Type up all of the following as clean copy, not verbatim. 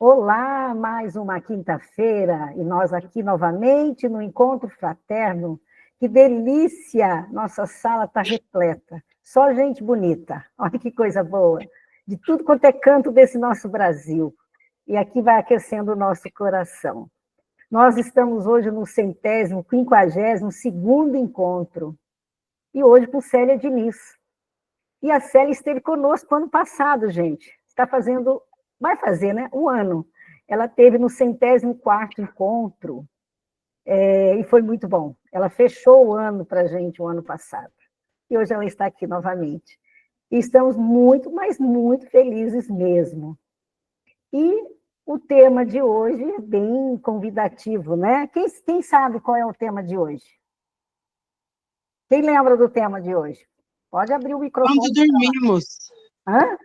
Olá, mais uma quinta-feira, e nós aqui novamente no Encontro Fraterno. Que delícia! Nossa sala está repleta, só gente bonita. Olha que coisa boa, de tudo quanto é canto desse nosso Brasil. E aqui vai aquecendo o nosso coração. Nós estamos hoje no 152º encontro, e hoje com Célia Diniz. E a Célia esteve conosco ano passado, gente. Vai fazer, né? Um ano. Ela esteve no 104º encontro, e foi muito bom. Ela fechou o ano para a gente o ano passado. E hoje ela está aqui novamente. E estamos muito, mas muito felizes mesmo. E o tema de hoje é bem convidativo, né? Quem sabe qual é o tema de hoje? Quem lembra do tema de hoje? Pode abrir o microfone. Quando dormimos. Hã?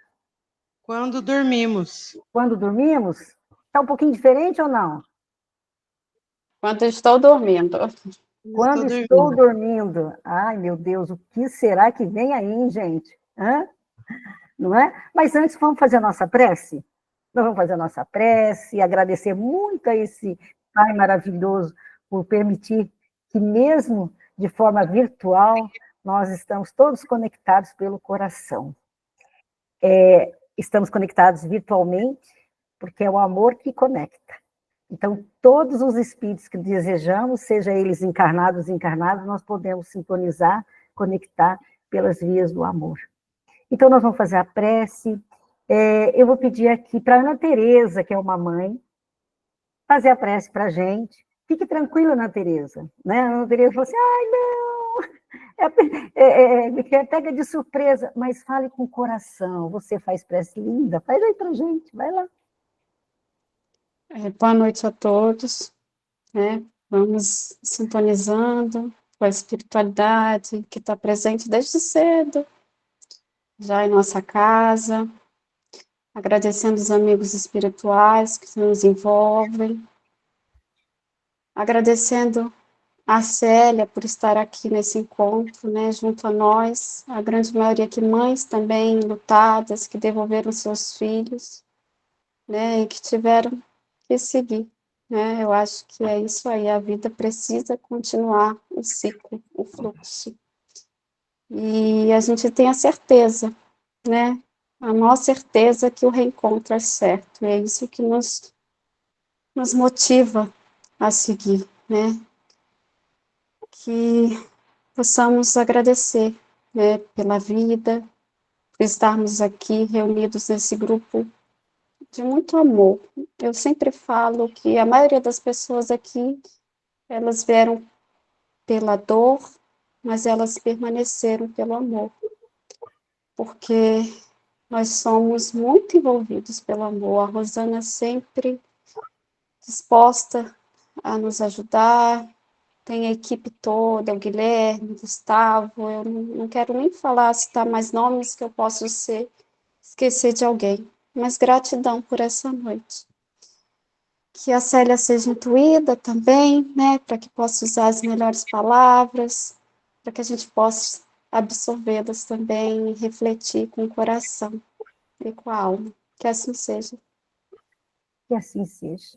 Quando dormimos. Quando dormimos? Está um pouquinho diferente ou não? Quando estou dormindo. Quando estou dormindo. Ai, meu Deus, o que será que vem aí, hein, gente? Hã? Não é? Mas antes, vamos fazer a nossa prece? Nós vamos fazer a nossa prece e agradecer muito a esse Pai maravilhoso por permitir que, mesmo de forma virtual, nós estamos todos conectados pelo coração. Estamos conectados virtualmente, porque é o amor que conecta. Então, todos os espíritos que desejamos, seja eles encarnados ou desencarnados, nós podemos sintonizar, conectar pelas vias do amor. Então, nós vamos fazer a prece. Eu vou pedir aqui para a Ana Tereza, que é uma mãe, fazer a prece para a gente. Fique tranquila, Ana Tereza. Né? A Ana Tereza falou assim, ai, não, pega de surpresa, mas fale com o coração. Você faz prece linda, faz aí para a gente, vai lá. Boa noite a todos, né? Vamos sintonizando com a espiritualidade que está presente desde cedo, já em nossa casa, agradecendo os amigos espirituais que nos envolvem, agradecendo a Célia por estar aqui nesse encontro, né, junto a nós, a grande maioria aqui mães também lutadas, que devolveram seus filhos, né, e que tiveram que seguir, né, eu acho que é isso aí, a vida precisa continuar o ciclo, o fluxo, e a gente tem a certeza, né, a nossa certeza que o reencontro é certo, e é isso que nos motiva a seguir, né, que possamos agradecer, né, pela vida, por estarmos aqui reunidos nesse grupo de muito amor. Eu sempre falo que a maioria das pessoas aqui, elas vieram pela dor, mas elas permaneceram pelo amor, porque nós somos muito envolvidos pelo amor. A Rosana sempre disposta a nos ajudar, tem a equipe toda, o Guilherme, o Gustavo, eu não quero nem falar, citar mais nomes que eu posso esquecer de alguém, mas gratidão por essa noite. Que a Célia seja intuída também, né, para que possa usar as melhores palavras, para que a gente possa absorvê-las também e refletir com o coração e com a alma. Que assim seja. Que assim seja.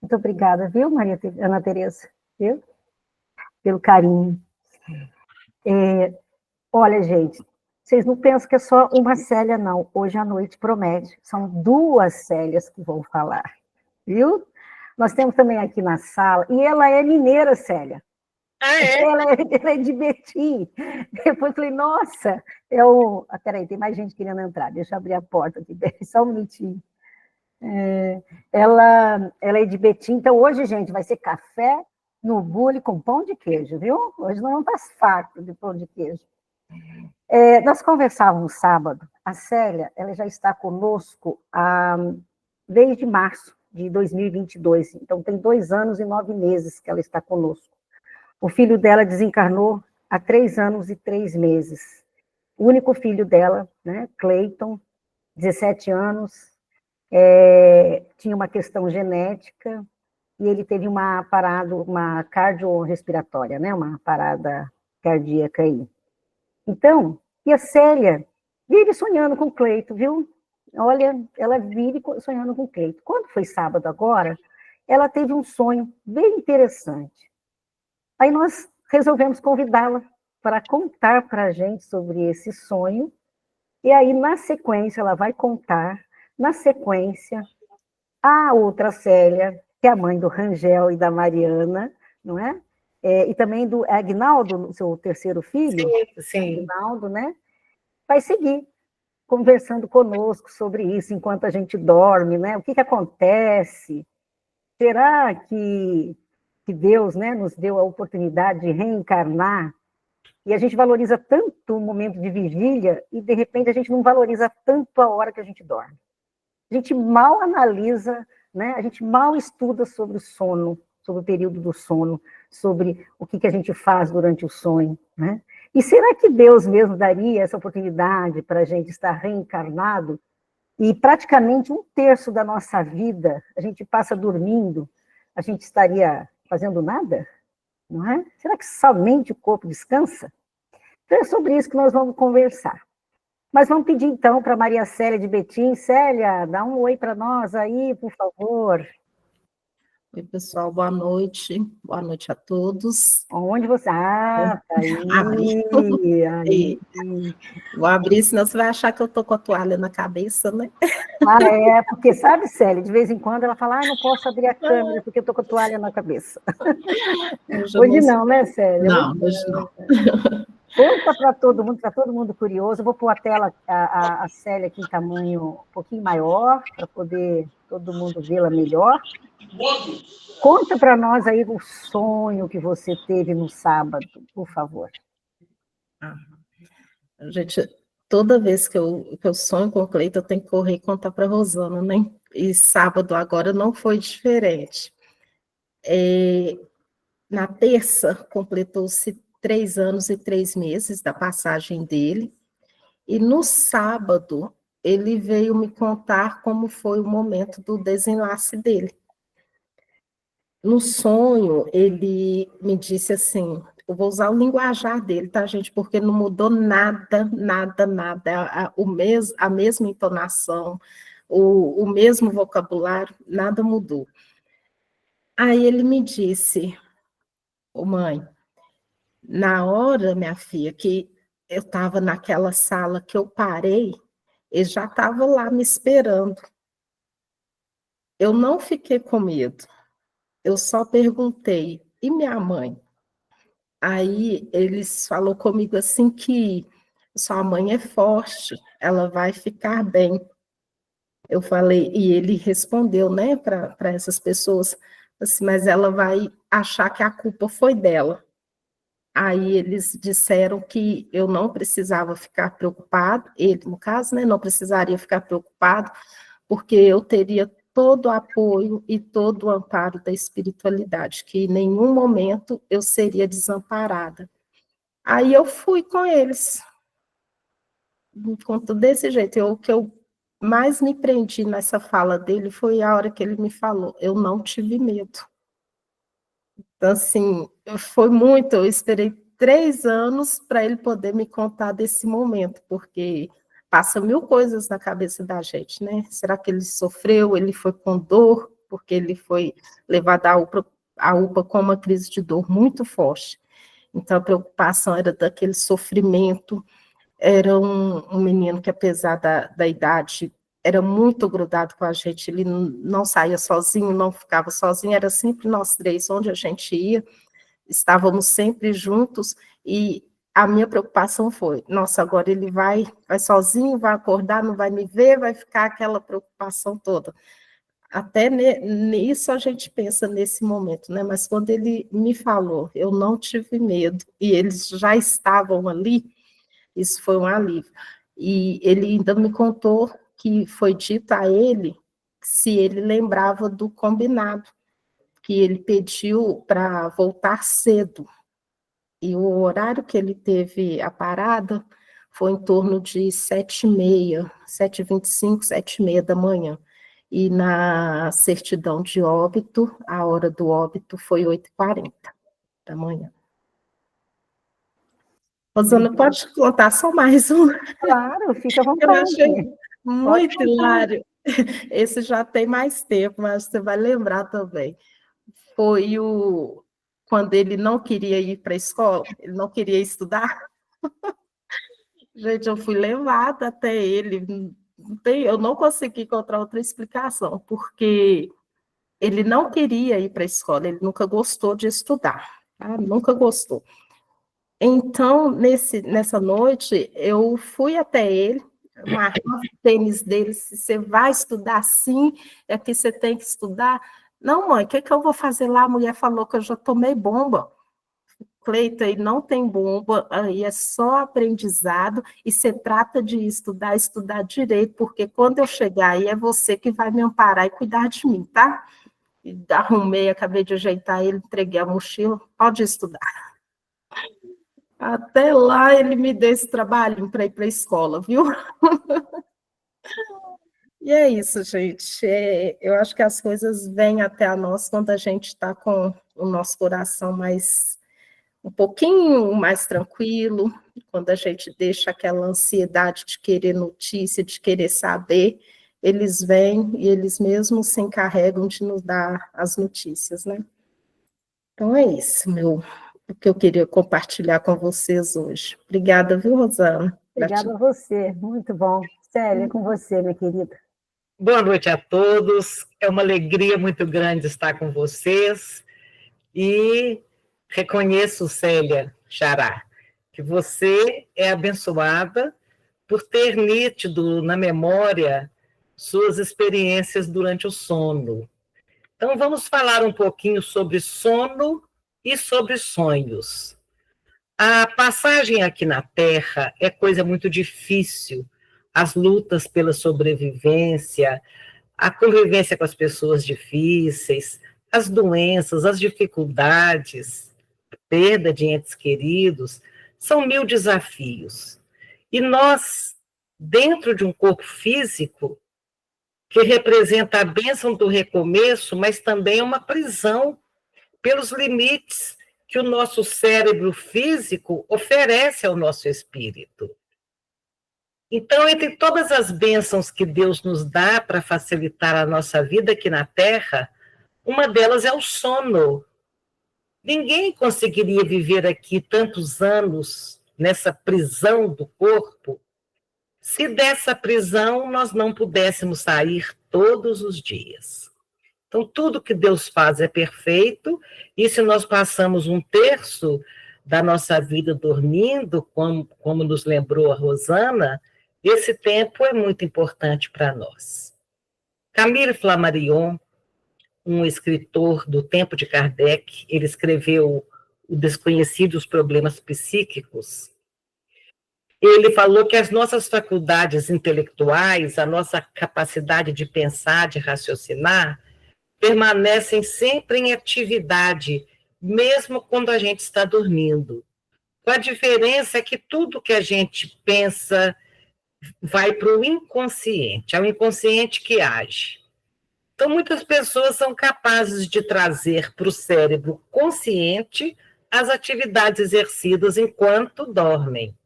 Muito obrigada, viu, Ana Tereza? Viu? Pelo carinho. Olha, gente, vocês não pensam que é só uma Célia, não. Hoje à noite promete. São duas Célias que vão falar, viu? Nós temos também aqui na sala, e ela é mineira, Célia. Ela é de Betim. Depois eu falei, nossa, peraí, tem mais gente querendo entrar, deixa eu abrir a porta aqui, só um minutinho. Ela é de Betim, então hoje, gente, vai ser café no bule com pão de queijo, viu? Hoje nós vamos estar farto de pão de queijo. Nós conversávamos sábado, a Célia, ela já está conosco desde março de 2022, então tem 2 anos e 9 meses que ela está conosco. O filho dela desencarnou há 3 anos e 3 meses. O único filho dela, né, Cleiton, 17 anos, tinha uma questão genética, e ele teve uma cardiorrespiratória, né, uma parada cardíaca aí. Então, e a Célia vive sonhando com o Cleito, viu? olha, ela vive sonhando com o Cleito. Quando foi sábado agora, ela teve um sonho bem interessante. Aí nós resolvemos convidá-la para contar para a gente sobre esse sonho. E aí, na sequência, ela vai contar, na sequência, a outra Célia, que é a mãe do Rangel e da Mariana, não é? E também do Agnaldo, seu terceiro filho, Sim. Agnaldo, né? Vai seguir conversando conosco sobre isso enquanto a gente dorme, né? O que acontece? Será que Deus, né, nos deu a oportunidade de reencarnar? E a gente valoriza tanto o momento de vigília e, de repente, a gente não valoriza tanto a hora que a gente dorme. A gente mal analisa, né? A gente mal estuda sobre o sono, sobre o período do sono, sobre o que a gente faz durante o sonho, né? E será que Deus mesmo daria essa oportunidade para a gente estar reencarnado e praticamente um terço da nossa vida a gente passa dormindo, a gente estaria fazendo nada? Não é? Será que somente o corpo descansa? Então é sobre isso que nós vamos conversar. Mas vamos pedir então para Maria Célia de Betim. Célia, dá um oi para nós aí, por favor. Oi, pessoal, boa noite. Boa noite a todos. Onde você... Ah, tá aí. Aí. Vou abrir, senão você vai achar que eu tô com a toalha na cabeça, né? Ah, porque sabe, Célia, de vez em quando ela fala, não posso abrir a câmera porque eu tô com a toalha na cabeça. Hoje não, né, Célia? Não, hoje não. Conta para todo mundo curioso. Eu vou pôr a tela, a Célia aqui em tamanho um pouquinho maior, para poder todo mundo vê-la melhor. Conta para nós aí o sonho que você teve no sábado, por favor. Gente, toda vez que eu sonho com o Cleito, eu tenho que correr e contar para a Rosana, né? E sábado agora não foi diferente. Na terça, completou-se 3 anos e 3 meses da passagem dele, e no sábado ele veio me contar como foi o momento do desenlace dele. No sonho, ele me disse assim, eu vou usar o linguajar dele, tá, gente? Porque não mudou nada, nada, nada. A mesma entonação, o mesmo vocabulário, nada mudou. Aí ele me disse, mãe, na hora, minha filha, que eu estava naquela sala que eu parei, ele já estava lá me esperando. Eu não fiquei com medo. Eu só perguntei, e minha mãe? Aí eles falou comigo assim que sua mãe é forte, ela vai ficar bem. Eu falei, e ele respondeu, né, para essas pessoas, assim, mas ela vai achar que a culpa foi dela. Aí eles disseram que eu não precisava ficar preocupado, ele, no caso, né, não precisaria ficar preocupado, porque eu teria todo o apoio e todo o amparo da espiritualidade, que em nenhum momento eu seria desamparada. Aí eu fui com eles, conto desse jeito. O que eu mais me prendi nessa fala dele foi a hora que ele me falou, eu não tive medo. Então, assim, foi muito, eu esperei 3 anos para ele poder me contar desse momento, porque passa 1000 coisas na cabeça da gente, né? Será que ele sofreu, ele foi com dor, porque ele foi levado à UPA com uma crise de dor muito forte. Então, a preocupação era daquele sofrimento. Era um menino que, apesar da idade, era muito grudado com a gente, ele não saía sozinho, não ficava sozinho, era sempre nós 3, onde a gente ia, estávamos sempre juntos, e a minha preocupação foi, nossa, agora ele vai sozinho, vai acordar, não vai me ver, vai ficar aquela preocupação toda. Até nisso a gente pensa nesse momento, né? Mas quando ele me falou, eu não tive medo, e eles já estavam ali, isso foi um alívio. E ele ainda me contou que foi dito a ele se ele lembrava do combinado, que ele pediu para voltar cedo. E o horário que ele teve a parada foi em torno de 7h30, 7h25, 7h30 da manhã. E na certidão de óbito, a hora do óbito foi 8h40 da manhã. Rosana, pode contar só mais um? Claro, fica à Eu achei, vontade. Muito contar. hilário. Esse já tem mais tempo, mas você vai lembrar também. Foi quando ele não queria ir para a escola, ele não queria estudar. Gente, eu fui levada até ele. Eu não consegui encontrar outra explicação, porque ele não queria ir para a escola, ele nunca gostou de estudar, tá? Nunca gostou. Então, nessa noite, eu fui até ele, marquei o tênis dele, se você vai estudar sim, é que você tem que estudar. Não, mãe, o que eu vou fazer lá? A mulher falou que eu já tomei bomba. Cleita, aí não tem bomba, aí é só aprendizado, e você trata de estudar, estudar direito, porque quando eu chegar aí é você que vai me amparar e cuidar de mim, tá? E arrumei, acabei de ajeitar ele, entreguei a mochila, pode estudar. Até lá ele me deu esse trabalho para ir para a escola, viu? E é isso, gente. Eu acho que as coisas vêm até a nós quando a gente está com o nosso coração um pouquinho mais tranquilo, quando a gente deixa aquela ansiedade de querer notícia, de querer saber, eles vêm e eles mesmos se encarregam de nos dar as notícias, né? Então é isso, o que eu queria compartilhar com vocês hoje. Obrigada, viu, Rosana? Obrigada a você, muito bom. Célia, é com você, minha querida. Boa noite a todos. É uma alegria muito grande estar com vocês e reconheço, Célia Xará, que você é abençoada por ter nítido na memória suas experiências durante o sono. Então, vamos falar um pouquinho sobre sono e sobre sonhos. A passagem aqui na Terra é coisa muito difícil. As lutas pela sobrevivência, a convivência com as pessoas difíceis, as doenças, as dificuldades, a perda de entes queridos, são 1000 desafios. E nós, dentro de um corpo físico, que representa a bênção do recomeço, mas também uma prisão pelos limites que o nosso cérebro físico oferece ao nosso espírito. Então, entre todas as bênçãos que Deus nos dá para facilitar a nossa vida aqui na Terra, uma delas é o sono. Ninguém conseguiria viver aqui tantos anos nessa prisão do corpo se dessa prisão nós não pudéssemos sair todos os dias. Então, tudo que Deus faz é perfeito, e se nós passamos 1/3 da nossa vida dormindo, como nos lembrou a Rosana, esse tempo é muito importante para nós. Camille Flammarion, um escritor do tempo de Kardec, ele escreveu O Desconhecido e os Problemas Psíquicos. Ele falou que as nossas faculdades intelectuais, a nossa capacidade de pensar, de raciocinar, permanecem sempre em atividade, mesmo quando a gente está dormindo. A diferença é que tudo que a gente pensa vai para o inconsciente, é o inconsciente que age. Então, muitas pessoas são capazes de trazer para o cérebro consciente as atividades exercidas enquanto dormem.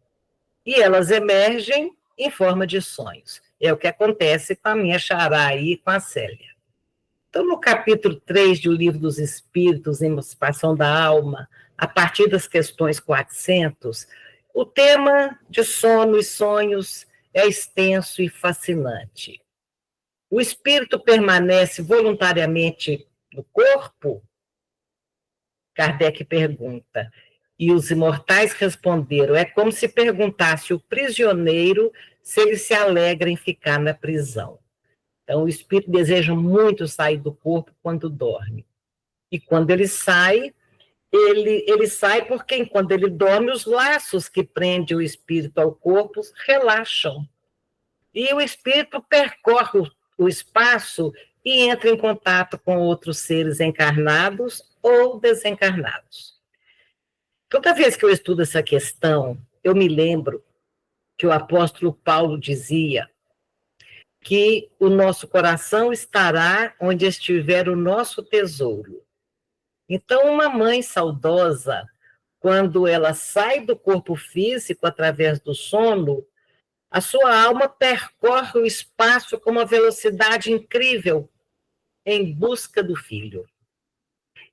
E elas emergem em forma de sonhos. É o que acontece com a minha xará aí, com a Célia. Então, no capítulo 3 do Livro dos Espíritos, Emancipação da Alma, a partir das questões 400, o tema de sono e sonhos é extenso e fascinante. O espírito permanece voluntariamente no corpo? Kardec pergunta. E os imortais responderam, é como se perguntasse o prisioneiro se ele se alegra em ficar na prisão. Então, o espírito deseja muito sair do corpo quando dorme. E quando ele sai, ele sai porque, quando ele dorme, os laços que prendem o espírito ao corpo relaxam. E o espírito percorre o espaço e entra em contato com outros seres encarnados ou desencarnados. Toda vez que eu estudo essa questão, eu me lembro que o apóstolo Paulo dizia que o nosso coração estará onde estiver o nosso tesouro. Então, uma mãe saudosa, quando ela sai do corpo físico através do sono, A sua alma percorre o espaço com uma velocidade incrível em busca do filho.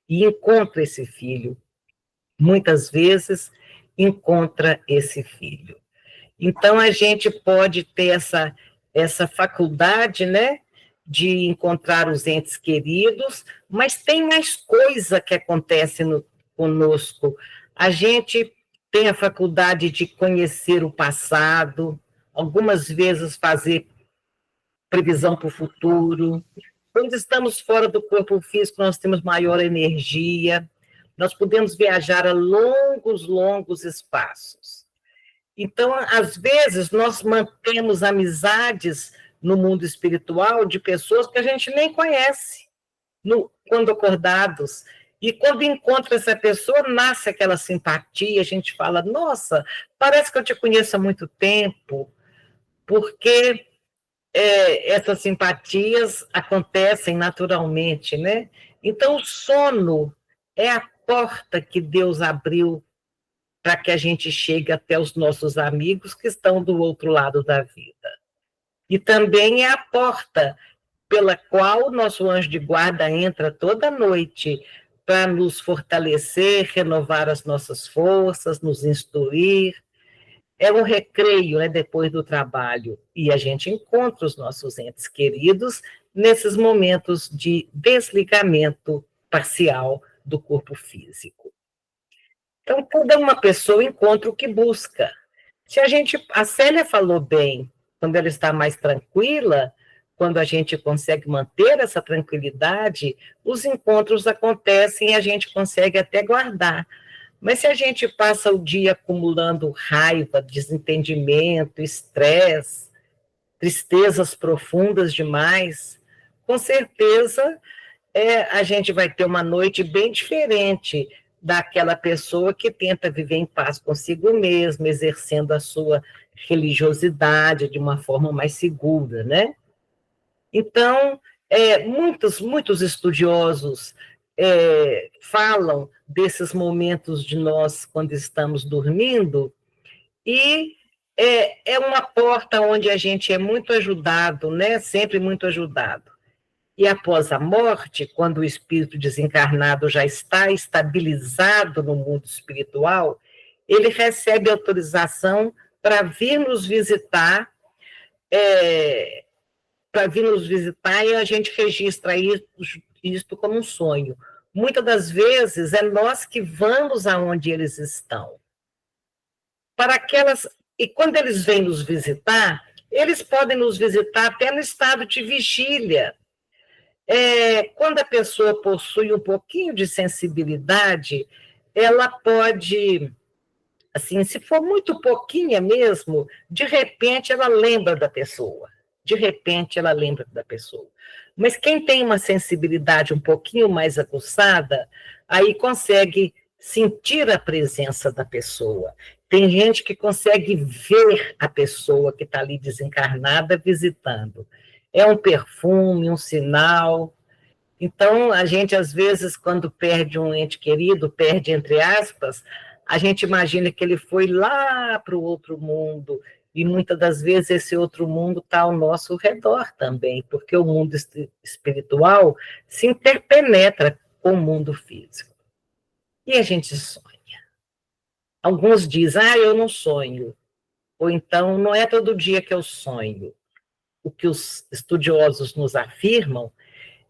E encontra esse filho. Muitas vezes, encontra esse filho. Então, a gente pode ter essa faculdade, né, de encontrar os entes queridos, mas tem mais coisa que acontece conosco. A gente tem a faculdade de conhecer o passado, algumas vezes fazer previsão para o futuro. Quando estamos fora do corpo físico, nós temos maior energia, nós podemos viajar a longos espaços. Então, às vezes, nós mantemos amizades no mundo espiritual de pessoas que a gente nem conhece, quando acordados. E quando encontra essa pessoa, nasce aquela simpatia, a gente fala, nossa, parece que eu te conheço há muito tempo, porque essas simpatias acontecem naturalmente, né? Então, o sono é a porta que Deus abriu para que a gente chegue até os nossos amigos que estão do outro lado da vida. E também é a porta pela qual o nosso anjo de guarda entra toda noite para nos fortalecer, renovar as nossas forças, nos instruir. É um recreio, né, depois do trabalho, e a gente encontra os nossos entes queridos nesses momentos de desligamento parcial do corpo físico. Então, cada uma pessoa encontra o que busca. A Célia falou bem, quando ela está mais tranquila, quando a gente consegue manter essa tranquilidade, os encontros acontecem e a gente consegue até guardar. Mas se a gente passa o dia acumulando raiva, desentendimento, estresse, tristezas profundas demais, com certeza a gente vai ter uma noite bem diferente daquela pessoa que tenta viver em paz consigo mesma, exercendo a sua religiosidade de uma forma mais segura, né? Então, muitos estudiosos falam desses momentos de nós quando estamos dormindo, e é uma porta onde a gente é muito ajudado, né? Sempre muito ajudado. E após a morte, quando o espírito desencarnado já está estabilizado no mundo espiritual, ele recebe autorização para vir nos visitar, e a gente registra isso como um sonho. Muitas das vezes é nós que vamos aonde eles estão. E quando eles vêm nos visitar, eles podem nos visitar até no estado de vigília. Quando a pessoa possui um pouquinho de sensibilidade, ela pode, assim, se for muito pouquinha mesmo, de repente ela lembra da pessoa. Mas quem tem uma sensibilidade um pouquinho mais aguçada, aí consegue sentir a presença da pessoa. Tem gente que consegue ver a pessoa que está ali desencarnada visitando. É um perfume, um sinal. Então, a gente, às vezes, quando perde um ente querido, perde entre aspas, a gente imagina que ele foi lá para o outro mundo, e muitas das vezes esse outro mundo está ao nosso redor também, porque o mundo espiritual se interpenetra com o mundo físico. E a gente sonha. Alguns dizem, eu não sonho. Ou então, não é todo dia que eu sonho. O que os estudiosos nos afirmam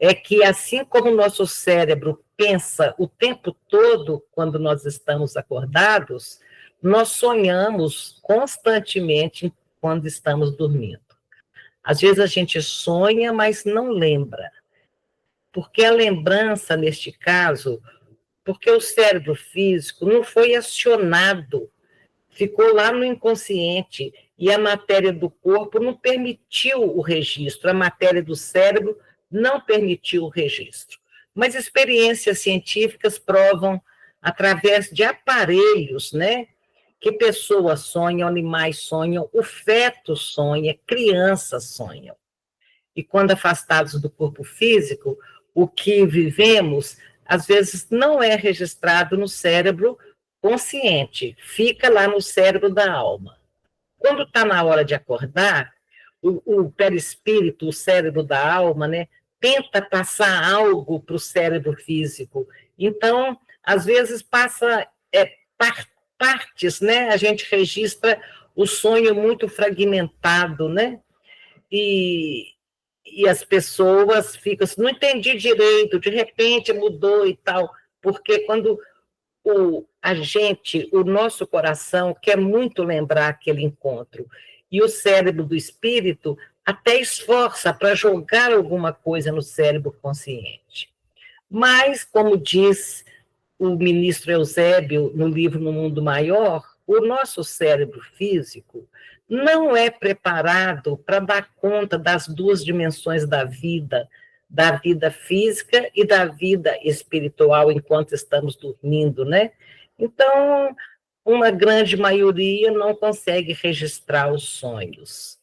é que, assim como o nosso cérebro pensa o tempo todo quando nós estamos acordados, nós sonhamos constantemente quando estamos dormindo. Às vezes a gente sonha, mas não lembra. Porque a lembrança, neste caso, porque o cérebro físico não foi acionado, ficou lá no inconsciente, e a matéria do corpo não permitiu o registro, a matéria do cérebro não permitiu o registro. Mas experiências científicas provam, através de aparelhos, né, que pessoas sonham, animais sonham, o feto sonha, crianças sonham. E quando afastados do corpo físico, o que vivemos, às vezes, não é registrado no cérebro consciente, fica lá no cérebro da alma. quando está na hora de acordar, o perispírito, o cérebro da alma, né, tenta passar algo para o cérebro físico. Então, às vezes passa partes, né? A gente registra o sonho muito fragmentado, né? E as pessoas ficam assim, não entendi direito, de repente mudou e tal, porque quando o nosso coração quer muito lembrar aquele encontro, e o cérebro do espírito até esforça para jogar alguma coisa no cérebro consciente. Mas, como diz o ministro Eusébio no livro No Mundo Maior, o nosso cérebro físico não é preparado para dar conta das duas dimensões da vida física e da vida espiritual enquanto estamos dormindo, né? Então, uma grande maioria não consegue registrar os sonhos.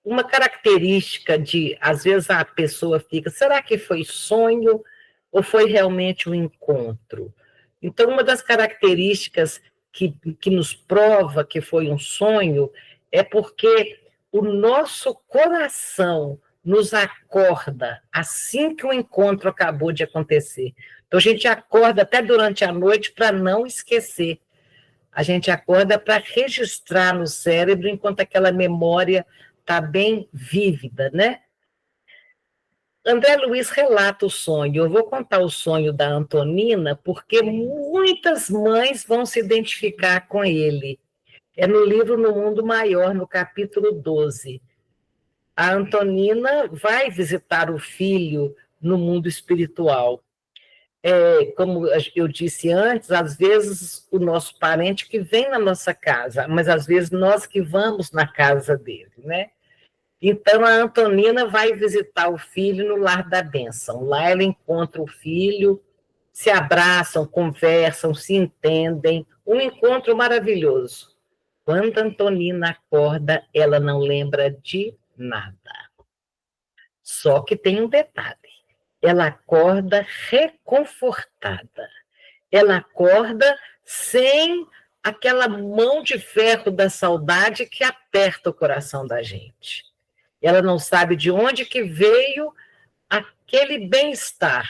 Uma característica às vezes a pessoa fica, será que foi sonho ou foi realmente um encontro? Então, uma das características que nos prova que foi um sonho é porque o nosso coração nos acorda assim que o encontro acabou de acontecer. Então, a gente acorda até durante a noite para não esquecer. A gente acorda para registrar no cérebro enquanto aquela memória está bem vívida, né? André Luiz relata o sonho. Eu vou contar o sonho da Antonina, porque muitas mães vão se identificar com ele. É no livro No Mundo Maior, no capítulo 12. A Antonina vai visitar o filho no mundo espiritual. Como eu disse antes, às vezes o nosso parente que vem na nossa casa, mas às vezes nós que vamos na casa dele, né? Então, a Antonina vai visitar o filho no Lar da Bênção. Lá ela encontra o filho, se abraçam, conversam, se entendem. Um encontro maravilhoso. Quando a Antonina acorda, ela não lembra de nada. Só que tem um detalhe. Ela acorda reconfortada. Ela acorda sem aquela mão de ferro da saudade que aperta o coração da gente. Ela não sabe de onde que veio aquele bem-estar.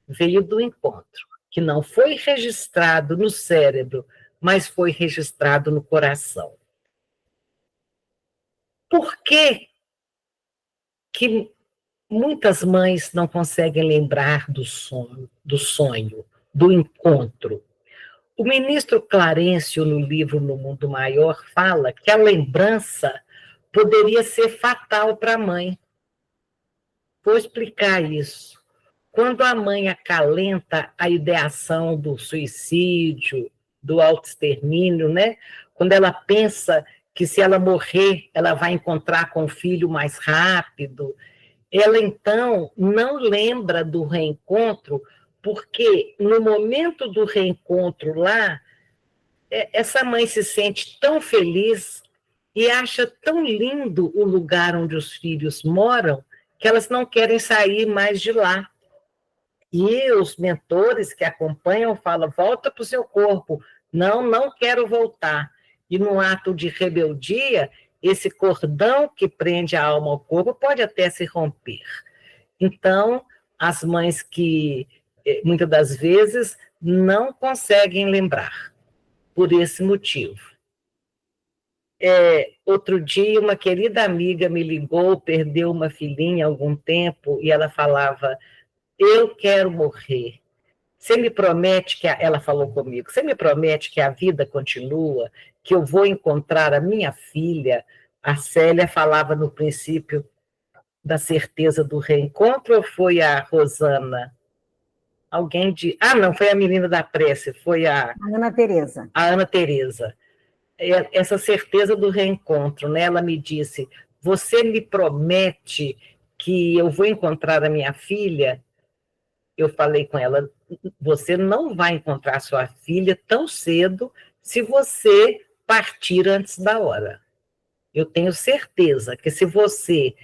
Veio do encontro, que não foi registrado no cérebro, mas foi registrado no coração. Por que muitas mães não conseguem lembrar do sonho, do encontro? O ministro Clarencio, no livro No Mundo Maior, fala que a lembrança poderia ser fatal para a mãe. Vou explicar isso. Quando a mãe acalenta a ideação do suicídio, do autoextermínio, né? Quando ela pensa que se ela morrer, ela vai encontrar com o filho mais rápido, ela então não lembra do reencontro, porque no momento do reencontro lá, essa mãe se sente tão feliz e acha tão lindo o lugar onde os filhos moram, que elas não querem sair mais de lá. E os mentores que acompanham falam, volta para o seu corpo. Não, não quero voltar. E no ato de rebeldia, esse cordão que prende a alma ao corpo pode até se romper. Então, as mães que, muitas das vezes, não conseguem lembrar, por esse motivo. Outro dia, uma querida amiga me ligou, perdeu uma filhinha há algum tempo, e ela falava, eu quero morrer. Você me promete que... Ela falou comigo, você me promete que a vida continua, que eu vou encontrar a minha filha? A Célia falava no princípio da certeza do reencontro, ou foi a Rosana? Alguém de... não, foi a menina da prece, foi a Ana Tereza. A Ana Tereza. Essa certeza do reencontro, né? Ela me disse, você me promete que eu vou encontrar a minha filha? Eu falei com ela, você não vai encontrar sua filha tão cedo se você partir antes da hora. Eu tenho certeza que se você,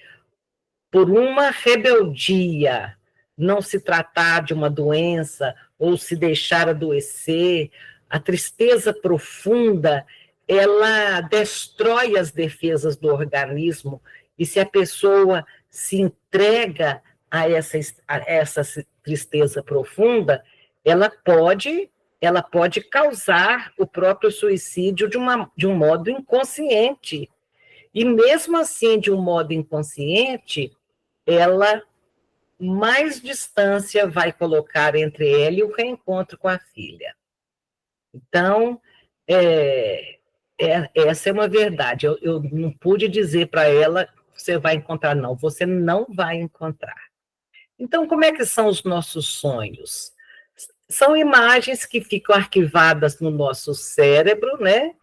por uma rebeldia, não se tratar de uma doença ou se deixar adoecer, a tristeza profunda ela destrói as defesas do organismo, e se a pessoa se entrega a essa tristeza profunda, ela pode causar o próprio suicídio de um modo inconsciente. E mesmo assim, de um modo inconsciente, ela mais distância vai colocar entre ela e o reencontro com a filha. Então, essa é uma verdade. Eu não pude dizer para ela, você vai encontrar, não. Você não vai encontrar. Então, como é que são os nossos sonhos? São imagens que ficam arquivadas no nosso cérebro, né?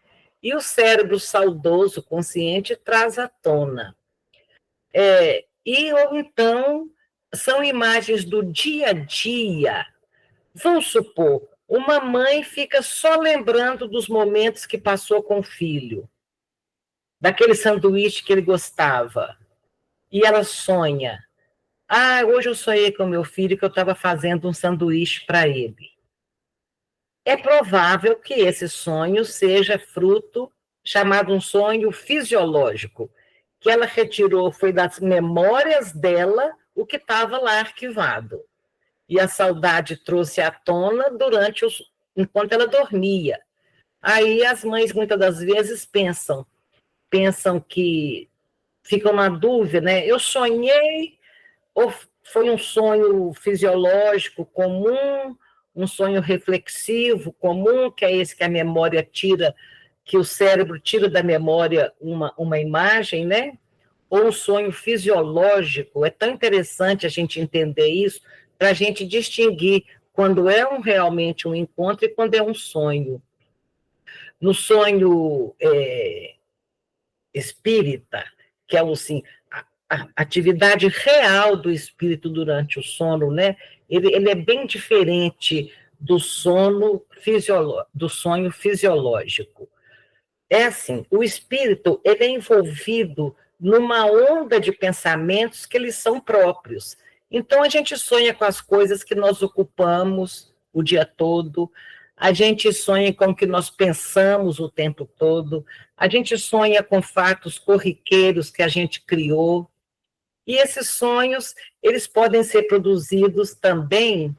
E o cérebro saudoso, consciente, traz à tona. Ou então, são imagens do dia a dia. Vamos supor, uma mãe fica só lembrando dos momentos que passou com o filho, daquele sanduíche que ele gostava, e ela sonha. Hoje eu sonhei com meu filho que eu estava fazendo um sanduíche para ele. É provável que esse sonho seja fruto, chamado um sonho fisiológico, que ela retirou, foi das memórias dela, o que estava lá arquivado. E a saudade trouxe à tona enquanto ela dormia. Aí as mães, muitas das vezes, pensam que ficam na dúvida, né? Eu sonhei, ou foi um sonho fisiológico comum, um sonho reflexivo comum, que é esse que a memória tira, que o cérebro tira da memória uma imagem, né? Ou um sonho fisiológico. É tão interessante a gente entender isso, para a gente distinguir quando é realmente um encontro e quando é um sonho. No sonho espírita, que é assim, a atividade real do espírito durante o sono, né? Ele é bem diferente do sonho fisiológico. É assim, o espírito ele é envolvido numa onda de pensamentos que eles são próprios. Então, a gente sonha com as coisas que nós ocupamos o dia todo, a gente sonha com o que nós pensamos o tempo todo, a gente sonha com fatos corriqueiros que a gente criou, e esses sonhos, eles podem ser produzidos também,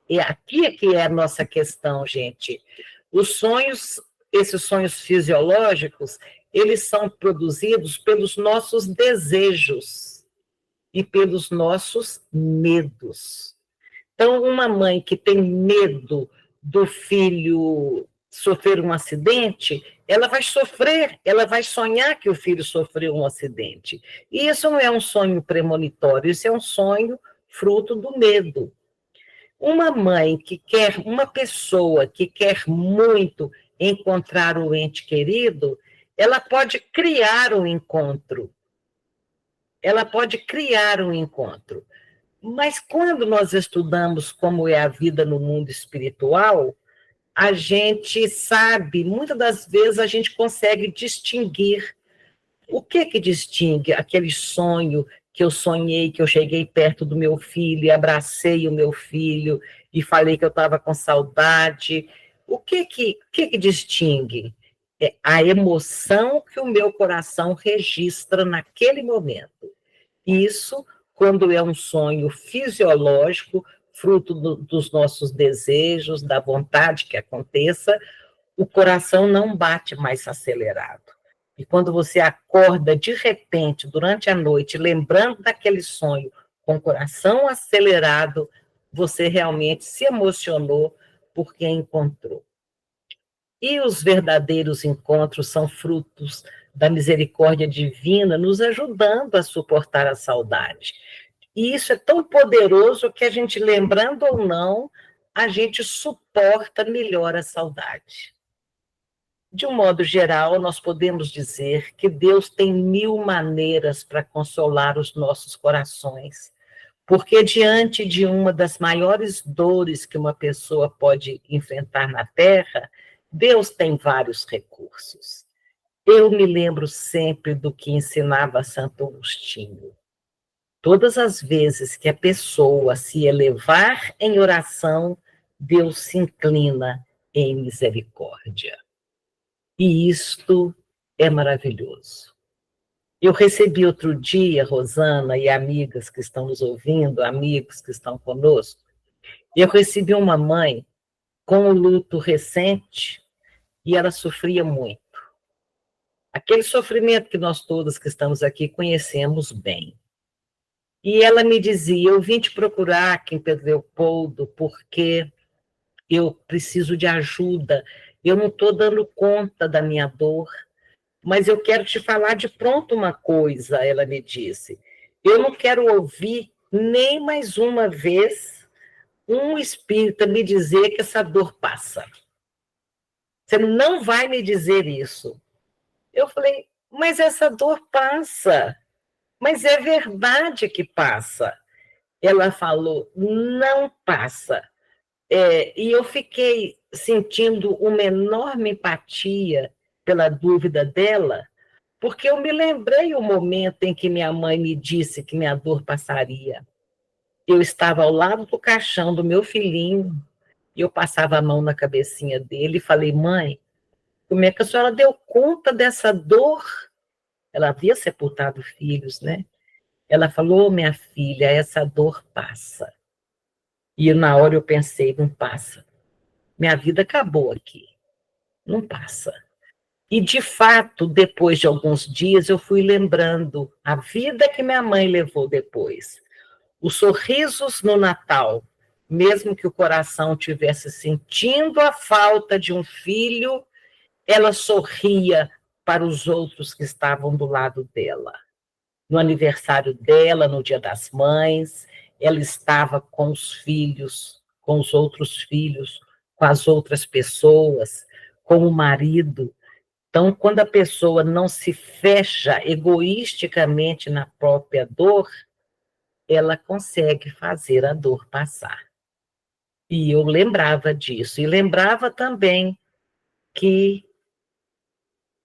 e aqui é que é a nossa questão, gente. Esses sonhos fisiológicos, eles são produzidos pelos nossos desejos e pelos nossos medos. Então, uma mãe que tem medo do filho sofrer um acidente, ela vai sofrer, ela vai sonhar que o filho sofreu um acidente. E isso não é um sonho premonitório, isso é um sonho fruto do medo. Uma pessoa que quer muito encontrar o ente querido, ela pode criar um encontro. Ela pode criar um encontro. Mas quando nós estudamos como é a vida no mundo espiritual, a gente sabe, muitas das vezes a gente consegue distinguir. O que distingue aquele sonho que eu sonhei, que eu cheguei perto do meu filho e abracei o meu filho e falei que eu estava com saudade? O que distingue? É a emoção que o meu coração registra naquele momento. Isso, quando é um sonho fisiológico, fruto dos nossos desejos, da vontade que aconteça, o coração não bate mais acelerado. E quando você acorda de repente, durante a noite, lembrando daquele sonho, com o coração acelerado, você realmente se emocionou porque encontrou. E os verdadeiros encontros são frutos da misericórdia divina, nos ajudando a suportar a saudade. E isso é tão poderoso que a gente, lembrando ou não, a gente suporta melhor a saudade. De um modo geral, nós podemos dizer que Deus tem 1000 maneiras para consolar os nossos corações, porque diante de uma das maiores dores que uma pessoa pode enfrentar na Terra, Deus tem vários recursos. Eu me lembro sempre do que ensinava Santo Agostinho. Todas as vezes que a pessoa se elevar em oração, Deus se inclina em misericórdia. E isto é maravilhoso. Eu recebi outro dia, Rosana e amigas que estão nos ouvindo, amigos que estão conosco, eu recebi uma mãe com o luto recente e ela sofria muito. Aquele sofrimento que nós todos que estamos aqui conhecemos bem. E ela me dizia, eu vim te procurar aqui em Pedro Leopoldo porque eu preciso de ajuda, eu não estou dando conta da minha dor, mas eu quero te falar de pronto uma coisa, ela me disse. Eu não quero ouvir nem mais uma vez um espírita me dizer que essa dor passa. Você não vai me dizer isso. Eu falei, mas essa dor passa. Mas é verdade que passa. Ela falou, não passa. E eu fiquei sentindo uma enorme empatia pela dúvida dela, porque eu me lembrei o momento em que minha mãe me disse que minha dor passaria. Eu estava ao lado do caixão do meu filhinho, e eu passava a mão na cabecinha dele e falei, mãe, como é que a senhora deu conta dessa dor? Ela havia sepultado filhos, né? Ela falou, minha filha, essa dor passa. E na hora eu pensei, não passa. Minha vida acabou aqui. Não passa. E, de fato, depois de alguns dias, eu fui lembrando a vida que minha mãe levou depois. Os sorrisos no Natal, mesmo que o coração tivesse sentindo a falta de um filho, ela sorria para os outros que estavam do lado dela. No aniversário dela, no Dia das Mães, ela estava com os filhos, com os outros filhos, com as outras pessoas, com o marido. Então, quando a pessoa não se fecha egoisticamente na própria dor, ela consegue fazer a dor passar. E eu lembrava disso. E lembrava também que,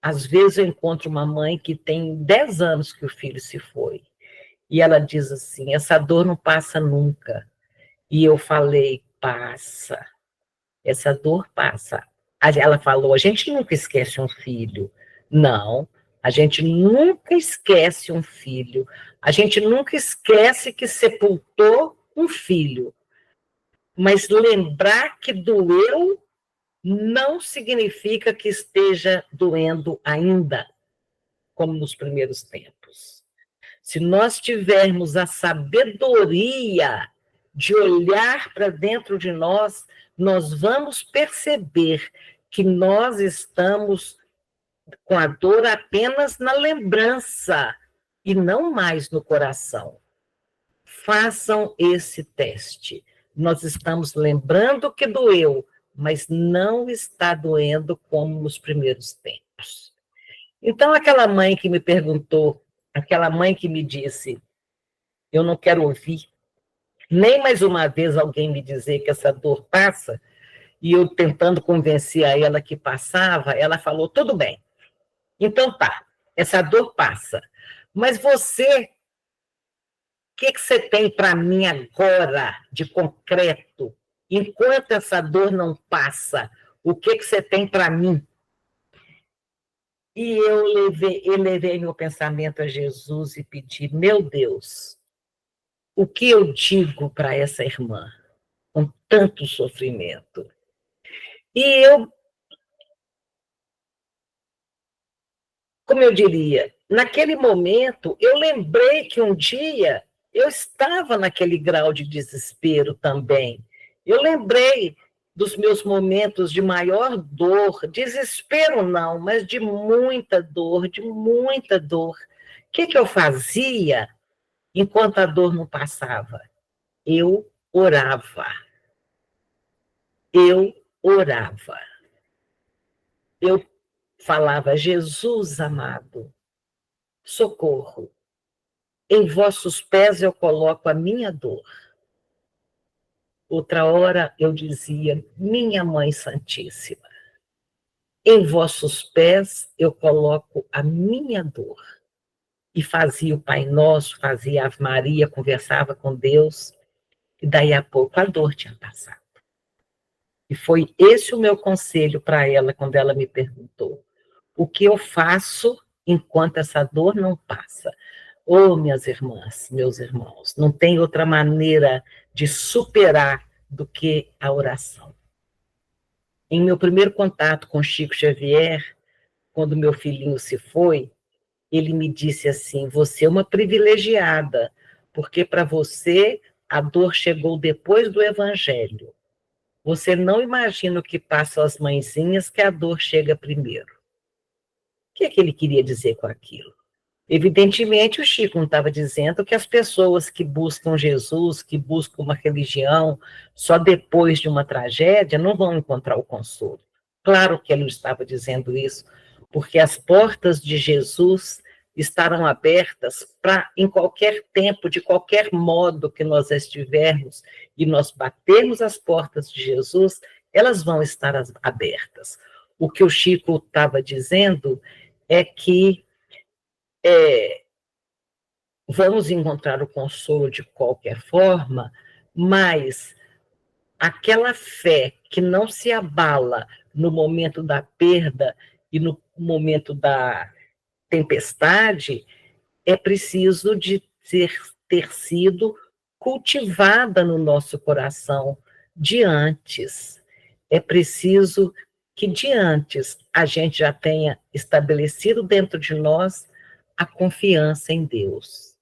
às vezes, eu encontro uma mãe que tem 10 anos que o filho se foi. E ela diz assim, essa dor não passa nunca. E eu falei, passa. Essa dor passa. Ela falou, a gente nunca esquece um filho. Não, a gente nunca esquece um filho. A gente nunca esquece que sepultou um filho. Mas lembrar que doeu não significa que esteja doendo ainda, como nos primeiros tempos. Se nós tivermos a sabedoria de olhar para dentro de nós, nós vamos perceber que nós estamos com a dor apenas na lembrança e não mais no coração. Façam esse teste. Nós estamos lembrando que doeu, mas não está doendo como nos primeiros tempos. Então, aquela mãe que me perguntou, aquela mãe que me disse, eu não quero ouvir nem mais uma vez alguém me dizer que essa dor passa, e eu tentando convencer a ela que passava, ela falou, tudo bem, então tá, essa dor passa, mas você, o que você tem para mim agora, de concreto, enquanto essa dor não passa, o que você tem para mim? E eu levei meu pensamento a Jesus e pedi, meu Deus, o que eu digo para essa irmã, com tanto sofrimento? E eu, como eu diria, naquele momento, eu lembrei que um dia eu estava naquele grau de desespero também. Eu lembrei dos meus momentos de maior dor, desespero não, mas de muita dor, de muita dor. O que eu fazia enquanto a dor não passava? Eu orava. Eu orava. Eu falava, Jesus amado, socorro, em vossos pés eu coloco a minha dor. Outra hora eu dizia, minha Mãe Santíssima, em vossos pés eu coloco a minha dor. E fazia o Pai Nosso, fazia a Ave Maria, conversava com Deus, e daí a pouco a dor tinha passado. E foi esse o meu conselho para ela quando ela me perguntou, o que eu faço enquanto essa dor não passa. Minhas irmãs, meus irmãos, não tem outra maneira de superar do que a oração. Em meu primeiro contato com Chico Xavier, quando meu filhinho se foi, ele me disse assim: você é uma privilegiada, porque para você a dor chegou depois do Evangelho. Você não imagina o que passam as mãezinhas que a dor chega primeiro. O que é que ele queria dizer com aquilo? Evidentemente, o Chico não estava dizendo que as pessoas que buscam Jesus, que buscam uma religião, só depois de uma tragédia, não vão encontrar o consolo. Claro que ele não estava dizendo isso, porque as portas de Jesus estarão abertas para, em qualquer tempo, de qualquer modo que nós estivermos, e nós batermos as portas de Jesus, elas vão estar abertas. O que o Chico estava dizendo é que vamos encontrar o consolo de qualquer forma, mas aquela fé que não se abala no momento da perda e no momento da tempestade, é preciso de ter sido cultivada no nosso coração de antes. É preciso que de antes a gente já tenha estabelecido dentro de nós a confiança em Deus.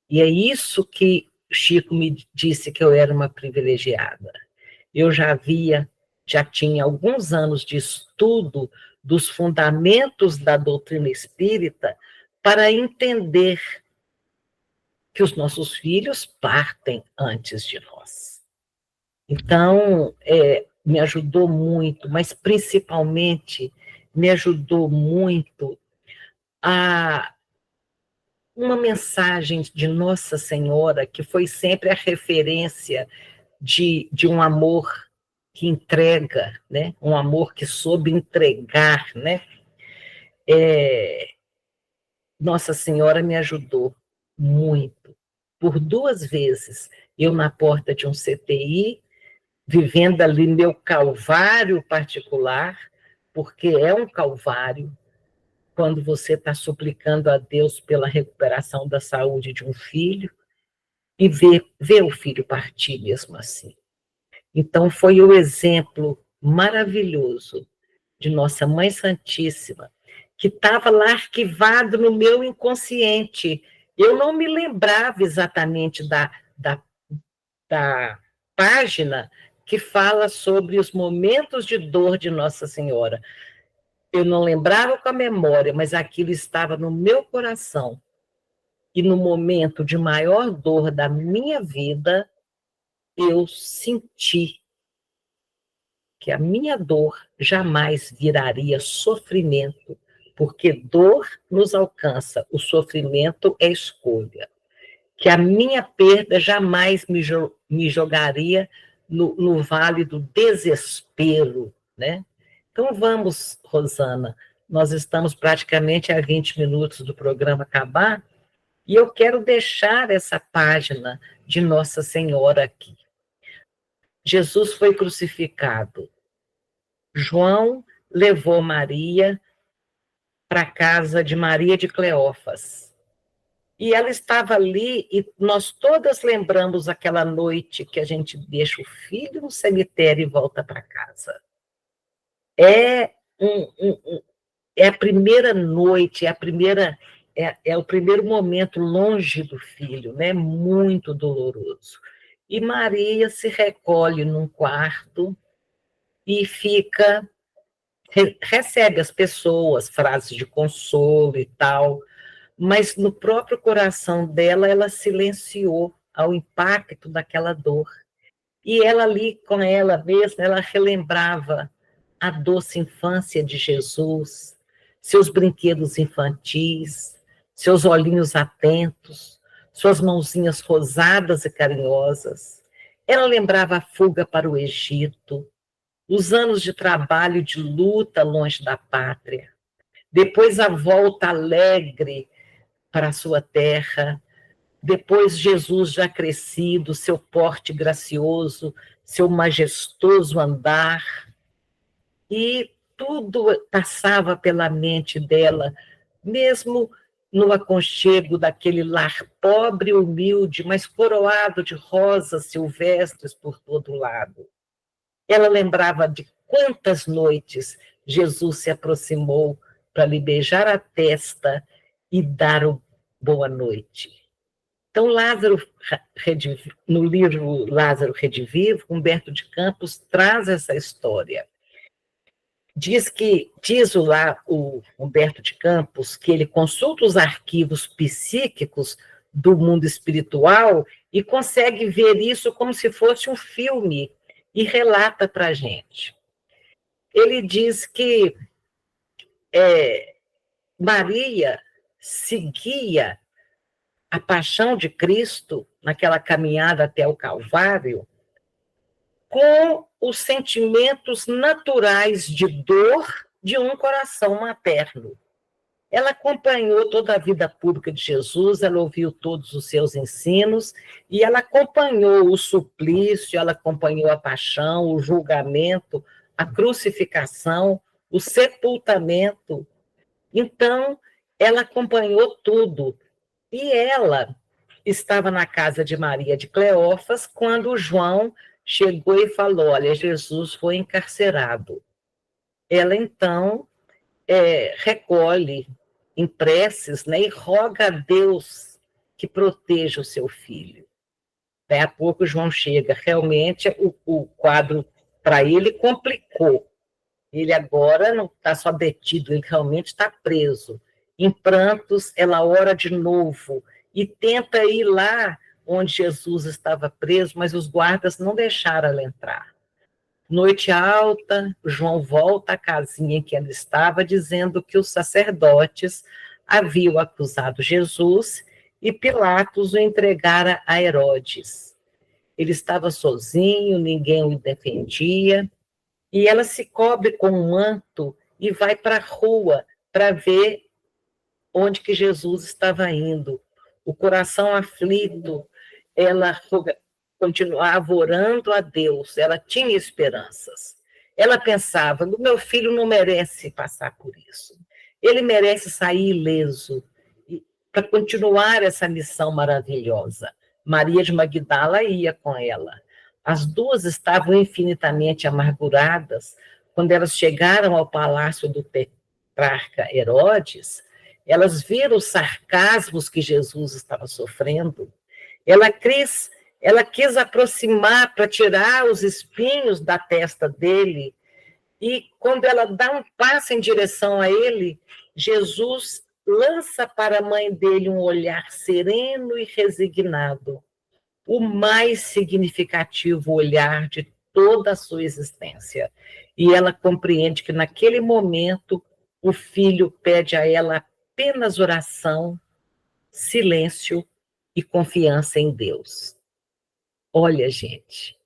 E é isso que Chico me disse, que eu era uma privilegiada. Eu já tinha alguns anos de estudo dos fundamentos da doutrina espírita para entender que os nossos filhos partem antes de nós. Então, me ajudou muito, mas principalmente me ajudou muito uma mensagem de Nossa Senhora, que foi sempre a referência de um amor que entrega, né? Um amor que soube entregar, né? Nossa Senhora me ajudou muito. Por 2 vezes, eu na porta de um CTI, vivendo ali meu calvário particular, porque é um calvário, quando você está suplicando a Deus pela recuperação da saúde de um filho, e ver o filho partir mesmo assim. Então, foi o exemplo maravilhoso de Nossa Mãe Santíssima, que estava lá arquivado no meu inconsciente. Eu não me lembrava exatamente da página que fala sobre os momentos de dor de Nossa Senhora. Eu não lembrava com a memória, mas aquilo estava no meu coração. E no momento de maior dor da minha vida, eu senti que a minha dor jamais viraria sofrimento, porque dor nos alcança, o sofrimento é escolha. Que a minha perda jamais me jogaria no vale do desespero, né? Então vamos, Rosana, nós estamos praticamente a 20 minutos do programa acabar, e eu quero deixar essa página de Nossa Senhora aqui. Jesus foi crucificado. João levou Maria para a casa de Maria de Cleófas. E ela estava ali, e nós todas lembramos aquela noite que a gente deixa o filho no cemitério e volta para casa. É a primeira noite, é o primeiro momento longe do filho, né? Muito doloroso. E Maria se recolhe num quarto e recebe as pessoas, frases de consolo e tal, mas no próprio coração dela, ela silenciou ao impacto daquela dor. E ela ali, com ela mesma, ela relembrava a doce infância de Jesus, seus brinquedos infantis, seus olhinhos atentos, suas mãozinhas rosadas e carinhosas. Ela lembrava a fuga para o Egito, os anos de trabalho e de luta longe da pátria, depois a volta alegre para a sua terra, depois Jesus já crescido, seu porte gracioso, seu majestoso andar, e tudo passava pela mente dela, mesmo no aconchego daquele lar pobre e humilde, mas coroado de rosas silvestres por todo lado. Ela lembrava de quantas noites Jesus se aproximou para lhe beijar a testa e dar o boa noite. Então, no livro Lázaro Redivivo, Humberto de Campos traz essa história. Diz o Humberto de Campos que ele consulta os arquivos psíquicos do mundo espiritual e consegue ver isso como se fosse um filme e relata para a gente. Ele diz que Maria seguia a paixão de Cristo naquela caminhada até o Calvário com os sentimentos naturais de dor de um coração materno. Ela acompanhou toda a vida pública de Jesus, ela ouviu todos os seus ensinos, e ela acompanhou o suplício, ela acompanhou a paixão, o julgamento, a crucificação, o sepultamento. Então, ela acompanhou tudo. E ela estava na casa de Maria de Cleófas quando João chegou e falou: olha, Jesus foi encarcerado. Ela, então, recolhe em preces, né, e roga a Deus que proteja o seu filho. Daí a pouco João chega. Realmente, o quadro para ele complicou. Ele agora não está só detido, ele realmente está preso. Em prantos, ela ora de novo e tenta ir lá onde Jesus estava preso, mas os guardas não deixaram ela entrar. Noite alta, João volta à casinha em que ela estava, dizendo que os sacerdotes haviam acusado Jesus e Pilatos o entregara a Herodes. Ele estava sozinho, ninguém o defendia, e ela se cobre com um manto e vai para a rua para ver onde que Jesus estava indo. O coração aflito, ela continuava orando a Deus, ela tinha esperanças. Ela pensava: o meu filho não merece passar por isso. Ele merece sair ileso para continuar essa missão maravilhosa. Maria de Magdala ia com ela. As duas estavam infinitamente amarguradas. Quando elas chegaram ao palácio do tetrarca Herodes, elas viram os sarcasmos que Jesus estava sofrendo. Ela quis aproximar para tirar os espinhos da testa dele, e quando ela dá um passo em direção a ele, Jesus lança para a mãe dele um olhar sereno e resignado, o mais significativo olhar de toda a sua existência. E ela compreende que naquele momento o filho pede a ela apenas oração, silêncio e confiança em Deus. Olha, gente,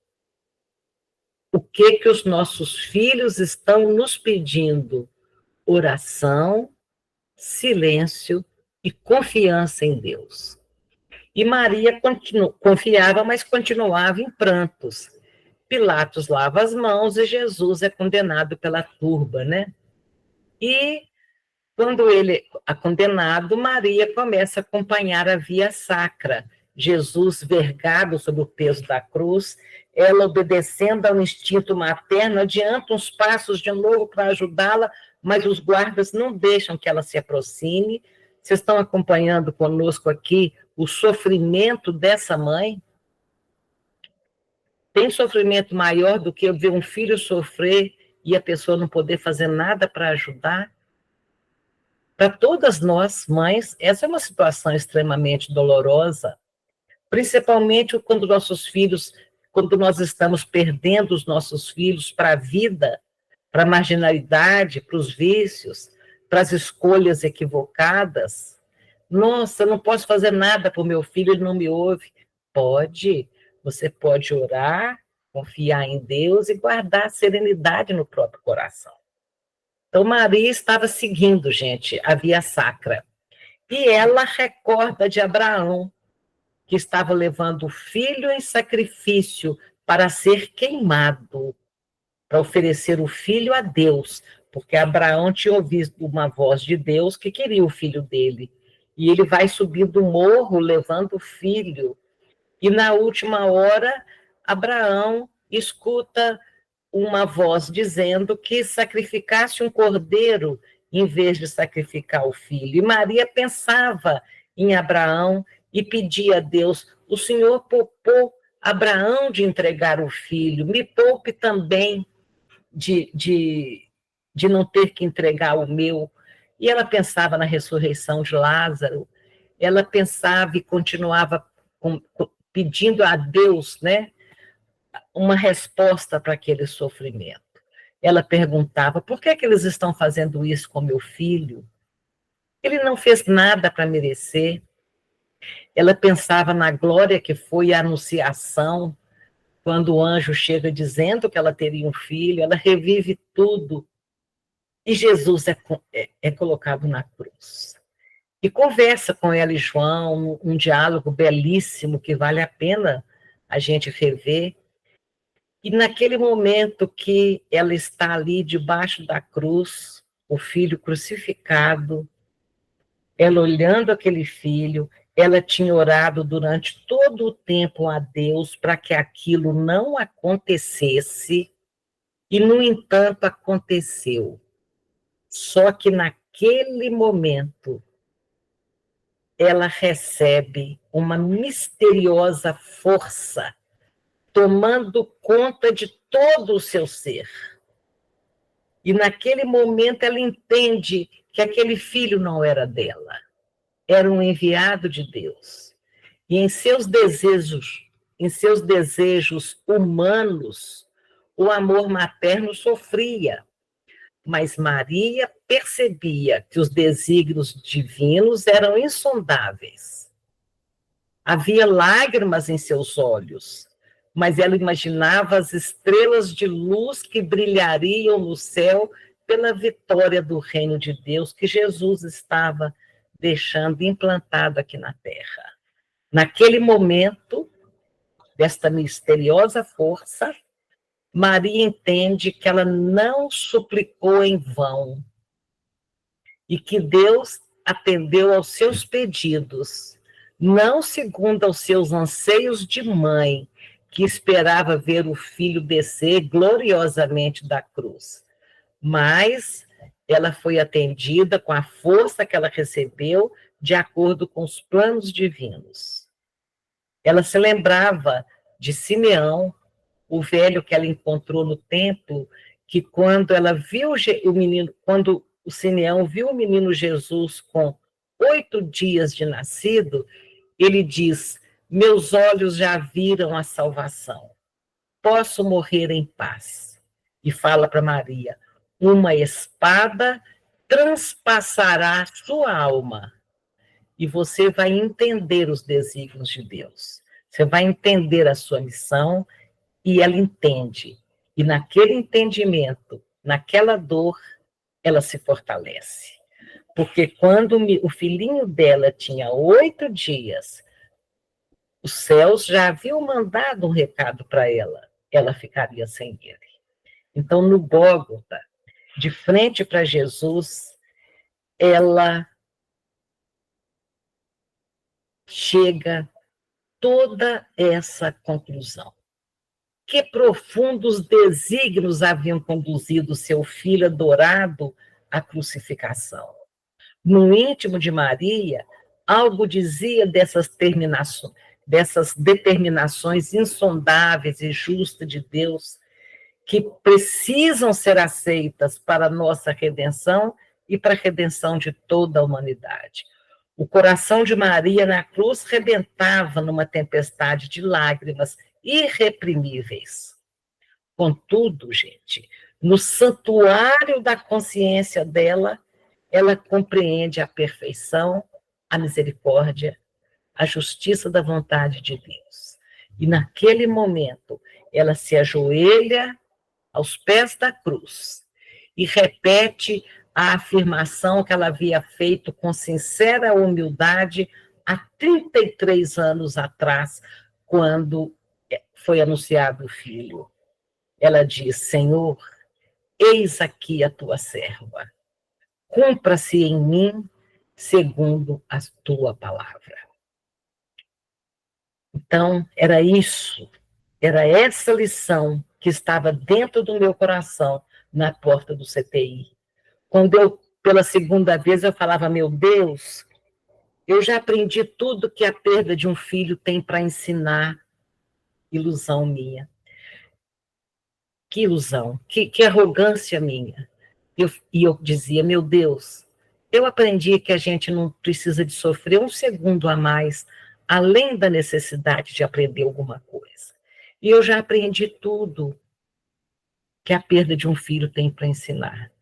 o que os nossos filhos estão nos pedindo? Oração, silêncio e confiança em Deus. E Maria confiava, mas continuava em prantos. Pilatos lava as mãos e Jesus é condenado pela turba, né? E quando ele é condenado, Maria começa a acompanhar a via sacra. Jesus vergado sob o peso da cruz, ela obedecendo ao instinto materno, adianta uns passos de novo para ajudá-la, mas os guardas não deixam que ela se aproxime. Vocês estão acompanhando conosco aqui o sofrimento dessa mãe? Tem sofrimento maior do que eu ver um filho sofrer e a pessoa não poder fazer nada para ajudar? Para todas nós, mães, essa é uma situação extremamente dolorosa, principalmente quando quando nós estamos perdendo os nossos filhos para a vida, para a marginalidade, para os vícios, para as escolhas equivocadas. Nossa, eu não posso fazer nada para o meu filho, ele não me ouve. Pode, você pode orar, confiar em Deus e guardar a serenidade no próprio coração. Então, Maria estava seguindo, gente, a via sacra. E ela recorda de Abraão, que estava levando o filho em sacrifício para ser queimado, para oferecer o filho a Deus, porque Abraão tinha ouvido uma voz de Deus que queria o filho dele. E ele vai subir do morro levando o filho. E na última hora, Abraão escuta uma voz dizendo que sacrificasse um cordeiro em vez de sacrificar o filho. E Maria pensava em Abraão e pedia a Deus: o Senhor poupou Abraão de entregar o filho, me poupe também de não ter que entregar o meu. E ela pensava na ressurreição de Lázaro, ela pensava e continuava pedindo a Deus, né, uma resposta para aquele sofrimento. Ela perguntava: por que eles estão fazendo isso com meu filho? Ele não fez nada para merecer. Ela pensava na glória que foi a anunciação, quando o anjo chega dizendo que ela teria um filho, ela revive tudo. E Jesus é colocado na cruz. E conversa com ela e João, um diálogo belíssimo que vale a pena a gente rever. E naquele momento que ela está ali debaixo da cruz, o filho crucificado, ela olhando aquele filho, ela tinha orado durante todo o tempo a Deus para que aquilo não acontecesse, e, no entanto, aconteceu. Só que naquele momento, ela recebe uma misteriosa força tomando conta de todo o seu ser. E naquele momento ela entende que aquele filho não era dela, era um enviado de Deus. E em seus desejos humanos, o amor materno sofria, mas Maria percebia que os desígnios divinos eram insondáveis. Havia lágrimas em seus olhos, mas ela imaginava as estrelas de luz que brilhariam no céu pela vitória do reino de Deus que Jesus estava deixando implantado aqui na Terra. Naquele momento, desta misteriosa força, Maria entende que ela não suplicou em vão e que Deus atendeu aos seus pedidos, não segundo aos seus anseios de mãe, que esperava ver o filho descer gloriosamente da cruz, mas ela foi atendida com a força que ela recebeu de acordo com os planos divinos. Ela se lembrava de Simeão, o velho que ela encontrou no templo, que quando ela viu o menino, quando o Simeão viu o menino Jesus com 8 dias de nascido, ele diz: meus olhos já viram a salvação, posso morrer em paz. E fala para Maria: uma espada transpassará sua alma, e você vai entender os desígnios de Deus, você vai entender a sua missão. E ela entende, e naquele entendimento, naquela dor, ela se fortalece. Porque quando o filhinho dela tinha 8 dias, os céus já haviam mandado um recado para ela, ela ficaria sem ele. Então, no Gólgota, de frente para Jesus, ela chega a toda essa conclusão. Que profundos desígnios haviam conduzido seu filho adorado à crucificação. No íntimo de Maria, algo dizia dessas determinações insondáveis e justas de Deus, que precisam ser aceitas para a nossa redenção e para a redenção de toda a humanidade. O coração de Maria na cruz rebentava numa tempestade de lágrimas irreprimíveis. Contudo, gente, no santuário da consciência dela, ela compreende a perfeição, a misericórdia, a justiça da vontade de Deus. E naquele momento, ela se ajoelha aos pés da cruz e repete a afirmação que ela havia feito com sincera humildade há 33 anos atrás, quando foi anunciado o filho. Ela diz: Senhor, eis aqui a tua serva, cumpra-se em mim segundo a tua palavra. Então, era isso, era essa lição que estava dentro do meu coração, na porta do CTI. Quando eu, pela segunda vez, eu falava, meu Deus, eu já aprendi tudo que a perda de um filho tem para ensinar. Ilusão minha. Que ilusão, que arrogância minha. E eu dizia, meu Deus, eu aprendi que a gente não precisa de sofrer um segundo a mais, além da necessidade de aprender alguma coisa. E eu já aprendi tudo que a perda de um filho tem para ensinar.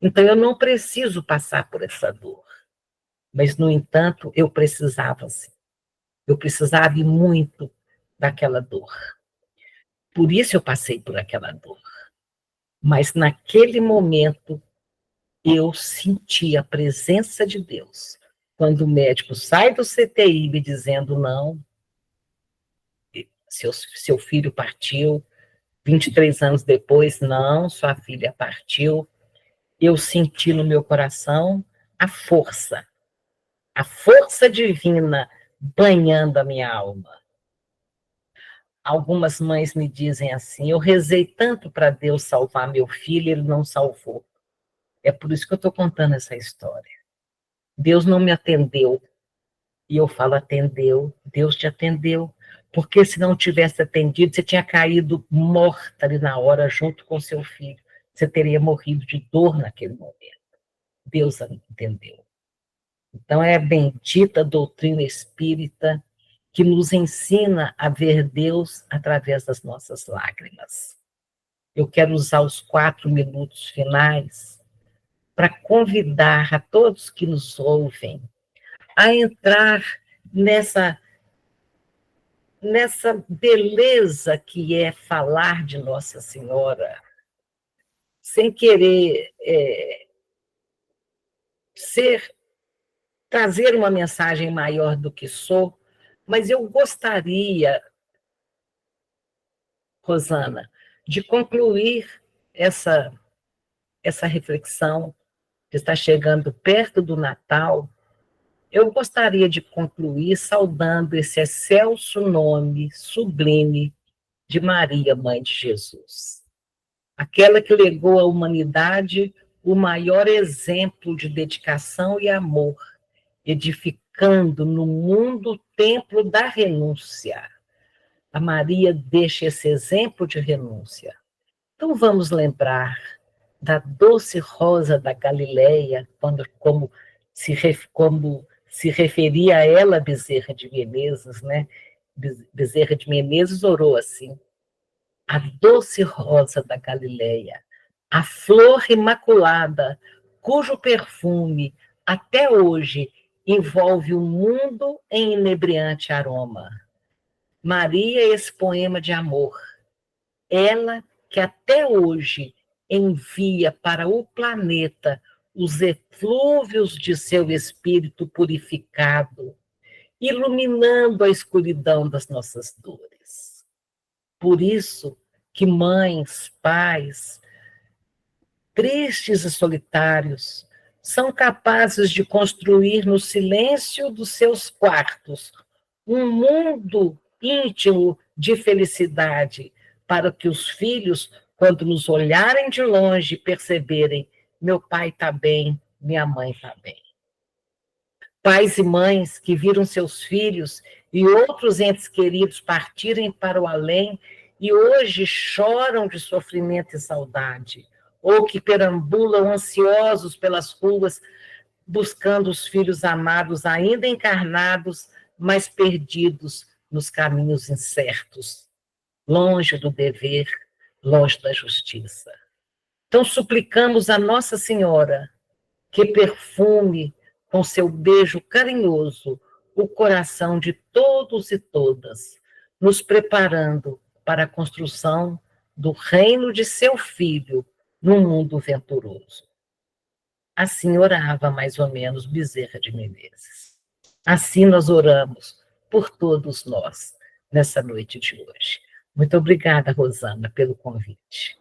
Então, eu não preciso passar por essa dor. Mas, no entanto, eu precisava, sim. Eu precisava e muito daquela dor. Por isso eu passei por aquela dor. Mas, naquele momento, eu senti a presença de Deus. Quando o médico sai do CTI me dizendo, não, seu filho partiu, 23 anos depois, não, sua filha partiu, eu senti no meu coração a força divina banhando a minha alma. Algumas mães me dizem assim, eu rezei tanto para Deus salvar meu filho, ele não salvou. É por isso que eu estou contando essa história. Deus não me atendeu. E eu falo, atendeu, Deus te atendeu. Porque se não tivesse atendido, você tinha caído morta ali na hora, junto com seu filho. Você teria morrido de dor naquele momento. Deus entendeu. Então, é a bendita doutrina espírita que nos ensina a ver Deus através das nossas lágrimas. Eu quero usar os 4 minutos finais para convidar a todos que nos ouvem a entrar nessa beleza que é falar de Nossa Senhora, sem querer trazer uma mensagem maior do que sou, mas eu gostaria, Rosana, de concluir essa reflexão, que está chegando perto do Natal. Eu gostaria de concluir saudando esse excelso nome sublime de Maria, Mãe de Jesus. Aquela que legou à humanidade o maior exemplo de dedicação e amor, edificando no mundo o templo da renúncia. A Maria deixa esse exemplo de renúncia. Então vamos lembrar da doce rosa da Galileia, como se referia a ela, Bezerra de Menezes, né? Bezerra de Menezes orou assim, a doce rosa da Galileia, a flor imaculada, cujo perfume, até hoje, envolve o mundo em inebriante aroma. Maria, esse poema de amor, ela que até hoje envia para o planeta os eflúvios de seu espírito purificado, iluminando a escuridão das nossas dores. Por isso que mães, pais, tristes e solitários, são capazes de construir no silêncio dos seus quartos um mundo íntimo de felicidade, para que os filhos, quando nos olharem de longe, perceberem: meu pai está bem, minha mãe está bem. Pais e mães que viram seus filhos e outros entes queridos partirem para o além e hoje choram de sofrimento e saudade, ou que perambulam ansiosos pelas ruas, buscando os filhos amados ainda encarnados, mas perdidos nos caminhos incertos, longe do dever, longe da justiça. Então, suplicamos a Nossa Senhora que perfume com seu beijo carinhoso o coração de todos e todas, nos preparando para a construção do reino de seu Filho num mundo venturoso. Assim orava mais ou menos Bezerra de Menezes. Assim nós oramos por todos nós nessa noite de hoje. Muito obrigada, Rosana, pelo convite.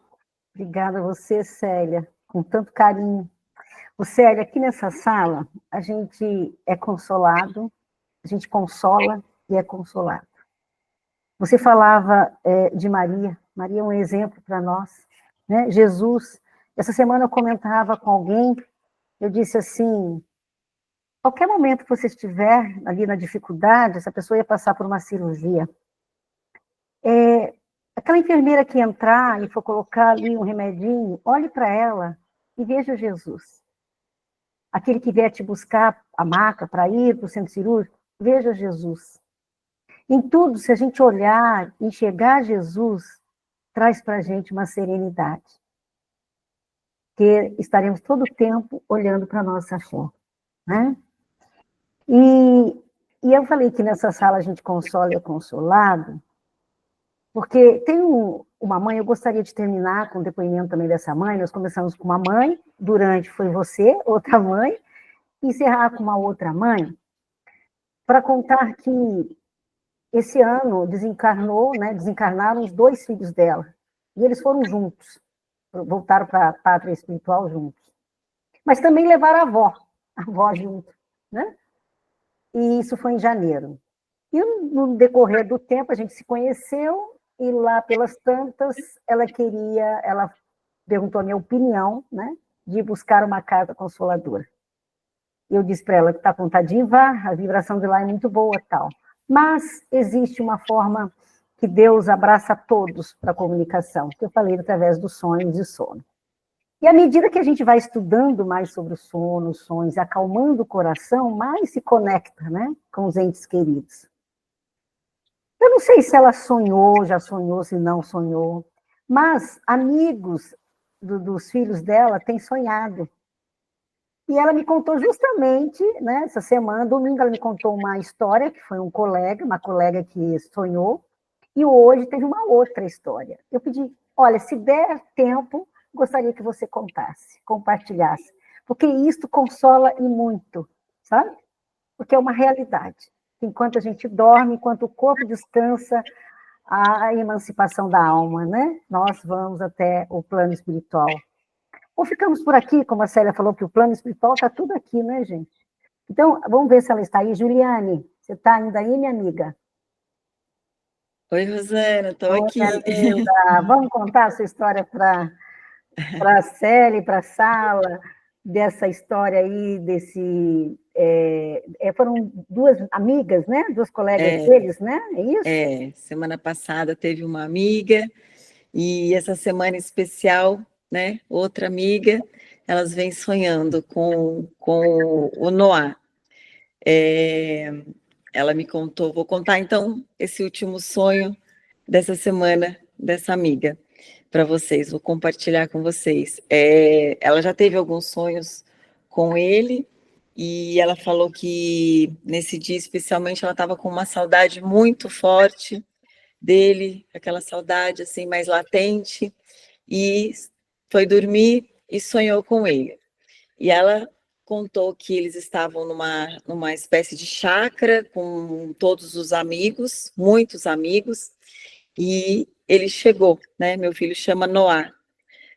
Obrigada a você, Célia, com tanto carinho. Ô, Célia, aqui nessa sala, a gente é consolado, a gente consola e é consolado. Você falava de Maria. Maria é um exemplo para nós, né? Jesus. Essa semana eu comentava com alguém, eu disse assim, qualquer momento que você estiver ali na dificuldade, essa pessoa ia passar por uma cirurgia. Aquela enfermeira que entrar e for colocar ali um remedinho, olhe para ela e veja Jesus. Aquele que vier te buscar a maca para ir para o centro cirúrgico, veja Jesus. Em tudo, se a gente olhar, enxergar Jesus, traz para a gente uma serenidade. Que estaremos todo o tempo olhando para a nossa fé, né? E eu falei que nessa sala a gente consola e é consolado, porque tem uma mãe, eu gostaria de terminar com o depoimento também dessa mãe, nós começamos com uma mãe, durante foi você, outra mãe, e encerrar com uma outra mãe, para contar que esse ano desencarnaram os 2 filhos dela, e eles foram juntos, voltaram para a pátria espiritual juntos. Mas também levaram a avó junto, né? E isso foi em janeiro. E no decorrer do tempo a gente se conheceu, e lá pelas tantas, ela perguntou a minha opinião, né, de buscar uma casa consoladora. Eu disse para ela que está com vontade de ir, vá, a vibração de lá é muito boa, tal. Mas existe uma forma que Deus abraça todos para a comunicação, que eu falei através dos sonhos e sono. E à medida que a gente vai estudando mais sobre o sono, os sonhos, acalmando o coração, mais se conecta, né, com os entes queridos. Eu não sei se ela sonhou, já sonhou, se não sonhou, mas amigos dos filhos dela têm sonhado. E ela me contou justamente, né, essa semana, domingo, ela me contou uma história, que foi uma colega que sonhou, e hoje teve uma outra história. Eu pedi, olha, se der tempo, gostaria que você contasse, compartilhasse, porque isto consola e muito, sabe? Porque é uma realidade. Enquanto a gente dorme, enquanto o corpo descansa, a emancipação da alma, né? Nós vamos até o plano espiritual. Ou ficamos por aqui, como a Célia falou, que o plano espiritual está tudo aqui, né, gente? Então, vamos ver se ela está aí. Juliane, você está ainda aí, minha amiga? Oi, Rosana, estou aqui. Linda. Vamos contar a sua história para a Célia e para a sala, dessa história aí, foram 2 amigas, né? 2 colegas deles, né? É isso? Semana passada teve uma amiga, e essa semana especial, né? Outra amiga, elas vêm sonhando com o Noah. Ela me contou, vou contar então esse último sonho dessa semana, dessa amiga, para vocês, vou compartilhar com vocês. Ela já teve alguns sonhos com ele, e ela falou que nesse dia especialmente ela estava com uma saudade muito forte dele, aquela saudade assim mais latente, e foi dormir e sonhou com ele. E ela contou que eles estavam numa espécie de chácara com todos os amigos, muitos amigos, e ele chegou, né? Meu filho chama Noah,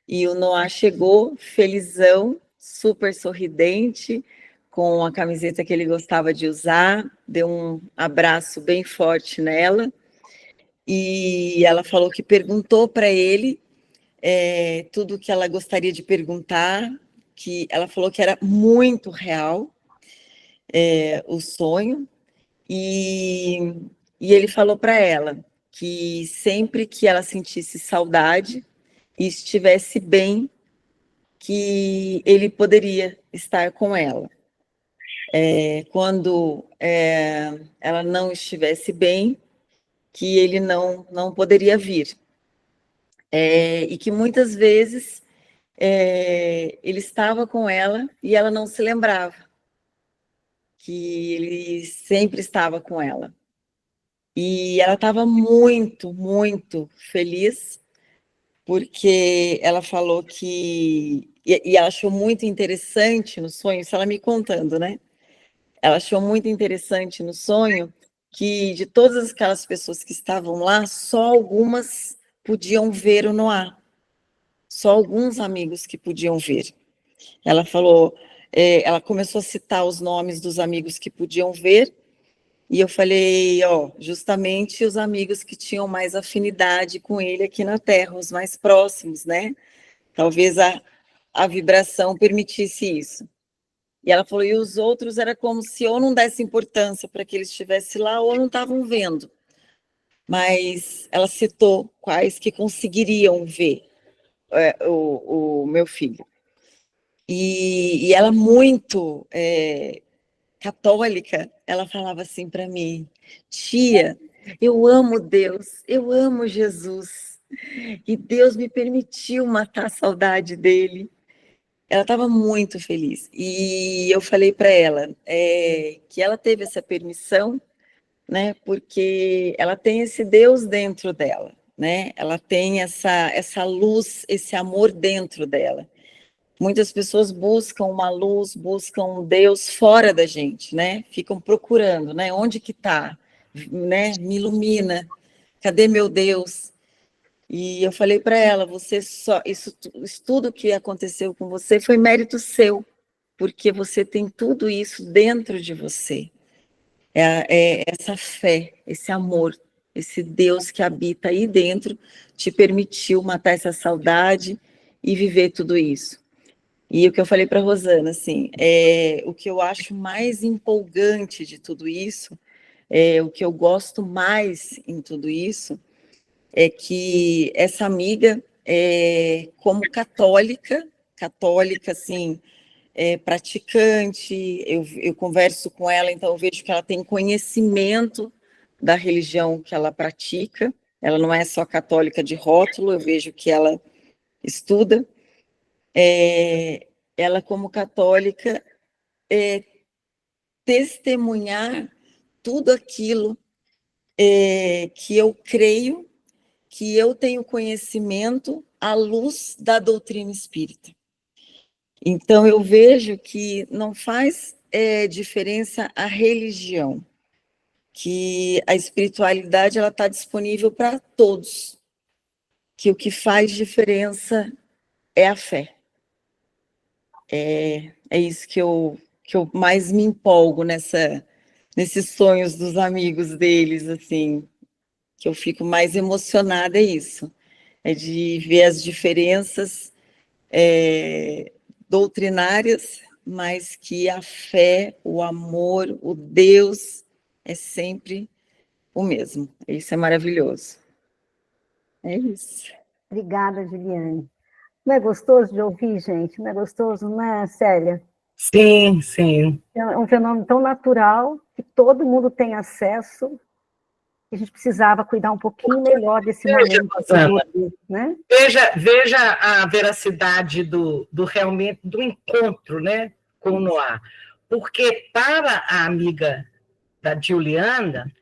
e o Noah chegou felizão, super sorridente, com a camiseta que ele gostava de usar, deu um abraço bem forte nela, e ela falou que perguntou para ele tudo o que ela gostaria de perguntar, que ela falou que era muito real o sonho, e ele falou para ela que sempre que ela sentisse saudade e estivesse bem, que ele poderia estar com ela. Quando ela não estivesse bem, que ele não poderia vir. E que muitas vezes ele estava com ela e ela não se lembrava, que ele sempre estava com ela. E ela estava muito, muito feliz, porque ela falou que... E ela achou muito interessante no sonho, isso ela me contando, né? Ela achou muito interessante no sonho que de todas aquelas pessoas que estavam lá, só algumas podiam ver o Noah. só alguns amigos que podiam ver. Ela falou, ela começou a citar os nomes dos amigos que podiam ver, e eu falei, ó, justamente os amigos que tinham mais afinidade com ele aqui na Terra, os mais próximos, né? Talvez a vibração permitisse isso. E ela falou, e os outros era como se ou não desse importância para que eles estivessem lá, ou não estavam vendo. Mas ela citou quais que conseguiriam ver o meu filho. E ela muito católica, ela falava assim para mim, tia, eu amo Deus, eu amo Jesus, e Deus me permitiu matar a saudade dele. Ela estava muito feliz, e eu falei para ela que ela teve essa permissão, né, porque ela tem esse Deus dentro dela, né, ela tem essa luz, esse amor dentro dela. Muitas pessoas buscam uma luz, buscam um Deus fora da gente, né? Ficam procurando, né? Onde que está? Né? Me ilumina. Cadê meu Deus? E eu falei para ela, isso tudo que aconteceu com você foi mérito seu, porque você tem tudo isso dentro de você. É essa fé, esse amor, esse Deus que habita aí dentro te permitiu matar essa saudade e viver tudo isso. E o que eu falei para a Rosana, assim, o que eu acho mais empolgante de tudo isso, o que eu gosto mais em tudo isso, é que essa amiga, como católica, assim, praticante, eu converso com ela, então eu vejo que ela tem conhecimento da religião que ela pratica, ela não é só católica de rótulo, eu vejo que ela estuda, ela como católica, testemunhar tudo aquilo que eu creio, que eu tenho conhecimento à luz da doutrina espírita. Então, eu vejo que não faz diferença a religião, que a espiritualidade ela está disponível para todos, que o que faz diferença é a fé. É isso que eu mais me empolgo nesses sonhos dos amigos deles, assim, que eu fico mais emocionada, é isso, de ver as diferenças doutrinárias, mas que a fé, o amor, o Deus é sempre o mesmo. Isso é maravilhoso. É isso. Obrigada, Juliane. Não é gostoso de ouvir, gente? Não é gostoso, não é, Célia? Sim, sim. É um fenômeno tão natural que todo mundo tem acesso, que a gente precisava cuidar um pouquinho melhor desse momento, Rosana, né? Veja a veracidade do realmente do encontro, né, com o Noah. Porque para a amiga da Giuliane,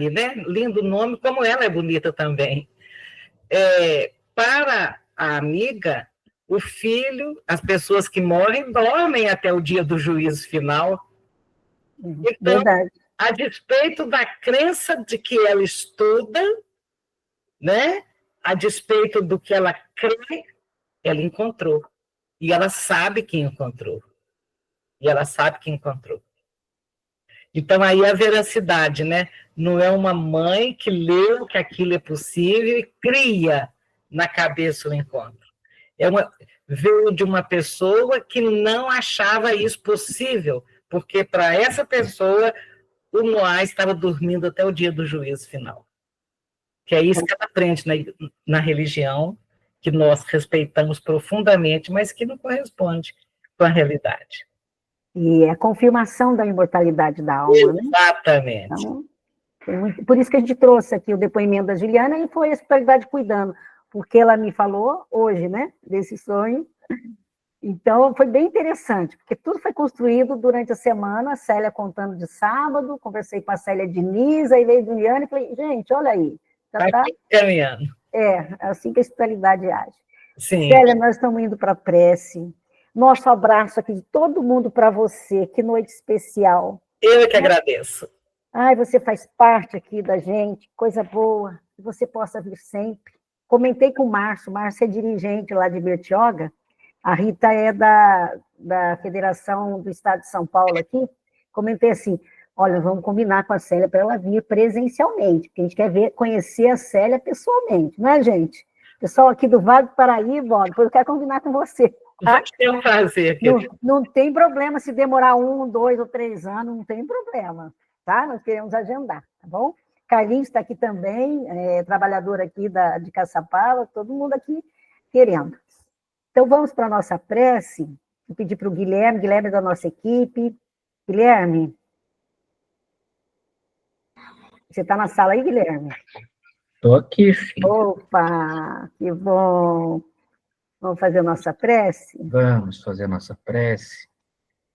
né, lindo nome, como ela é bonita também. Para a amiga, o filho, as pessoas que morrem, dormem até o dia do juízo final. Então, verdade. A despeito da crença de que ela estuda, né, a despeito do que ela crê, ela encontrou. E ela sabe que encontrou. Então, aí a veracidade, né? Não é uma mãe que leu que aquilo é possível e cria na cabeça o encontro. Veio de uma pessoa que não achava isso possível, porque para essa pessoa o Noah estava dormindo até o dia do juízo final. Que é isso que ela aprende na religião, que nós respeitamos profundamente, mas que não corresponde com a realidade. E é a confirmação da imortalidade da alma, né? Exatamente. Então, por isso que a gente trouxe aqui o depoimento da Juliana e foi a espiritualidade cuidando, porque ela me falou hoje, né, desse sonho. Então, foi bem interessante, porque tudo foi construído durante a semana, a Célia contando de sábado, conversei com a Célia Diniz, aí veio a Juliana e falei, gente, olha aí, já está caminhando. É assim que a espiritualidade age. Sim. Célia, nós estamos indo para a prece. Nosso abraço aqui de todo mundo para você, que noite especial. Eu que agradeço. Ai, você faz parte aqui da gente, coisa boa, que você possa vir sempre. Comentei com o Márcio é dirigente lá de Bertioga, a Rita é da Federação do Estado de São Paulo aqui, comentei assim, olha, vamos combinar com a Célia para ela vir presencialmente, porque a gente quer conhecer a Célia pessoalmente, não é, gente? Pessoal aqui do Vale do Paraíba, ó, depois eu quero combinar com você. Tá? Vai ter um prazer. Não tem problema se demorar 1, 2 ou 3 anos, não tem problema, tá? Nós queremos agendar, tá bom? Carlinhos está aqui também, trabalhador aqui de Caçapava, todo mundo aqui querendo. Então, vamos para a nossa prece. Vou pedir para o Guilherme é da nossa equipe. Guilherme, você está na sala aí, Guilherme? Estou aqui, filho. Opa, que bom. Vamos fazer a nossa prece? Vamos fazer a nossa prece.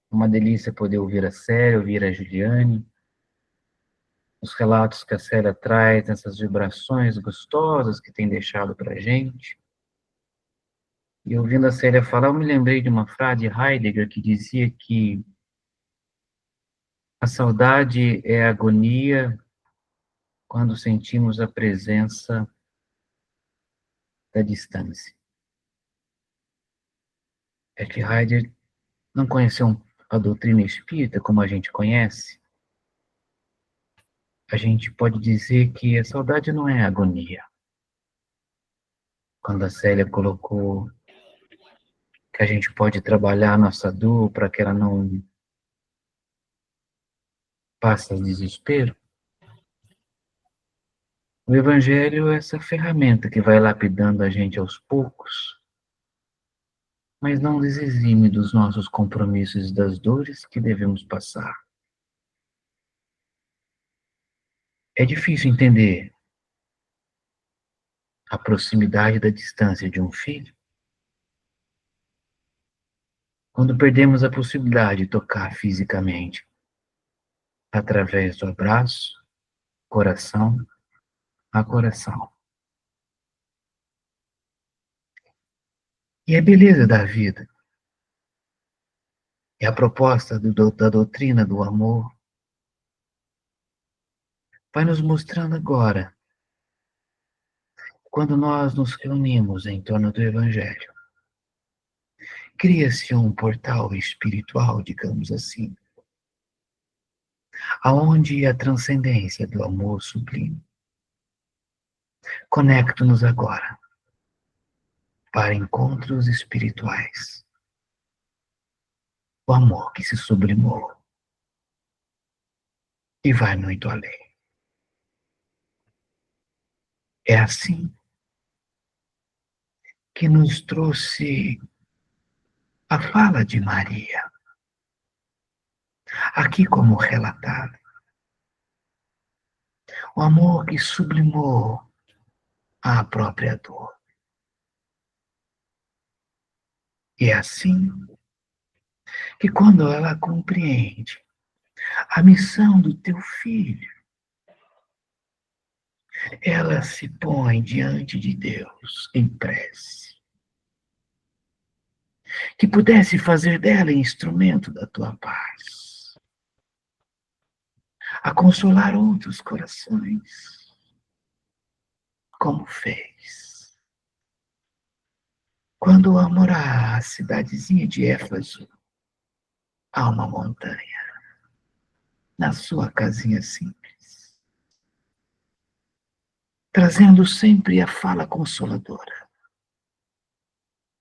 Uma delícia poder ouvir a Célia, ouvir a Juliane. Os relatos que a Célia traz, essas vibrações gostosas que tem deixado para a gente. E ouvindo a Célia falar, eu me lembrei de uma frase de Heidegger que dizia que a saudade é a agonia quando sentimos a presença da distância. É que Heidegger não conheceu a doutrina espírita como a gente conhece. A gente pode dizer que a saudade não é agonia. Quando a Célia colocou que a gente pode trabalhar a nossa dor para que ela não passe desespero, o Evangelho é essa ferramenta que vai lapidando a gente aos poucos, mas não nos exime dos nossos compromissos e das dores que devemos passar. É difícil entender a proximidade da distância de um filho quando perdemos a possibilidade de tocar fisicamente, através do abraço, coração a coração. E a beleza da vida, e a proposta da doutrina do amor, vai nos mostrando agora, quando nós nos reunimos em torno do Evangelho. Cria-se um portal espiritual, digamos assim, aonde a transcendência do amor sublime. Conecta-nos agora para encontros espirituais. O amor que se sublimou e vai muito além. É assim que nos trouxe a fala de Maria, aqui como relatada. O amor que sublimou a própria dor. E é assim que quando ela compreende a missão do teu filho, ela se põe diante de Deus em prece. Que pudesse fazer dela instrumento da tua paz. A consolar outros corações, como fez. Quando amorá a cidadezinha de Éfaso, a uma montanha, na sua casinha simples, trazendo sempre a fala consoladora.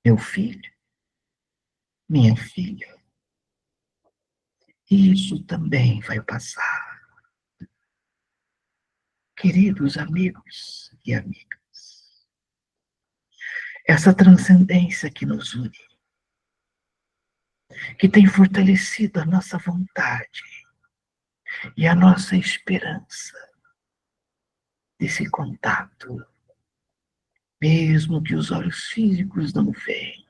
Meu filho, minha filha, isso também vai passar. Queridos amigos e amigas, essa transcendência que nos une, que tem fortalecido a nossa vontade e a nossa esperança desse contato, mesmo que os olhos físicos não veem,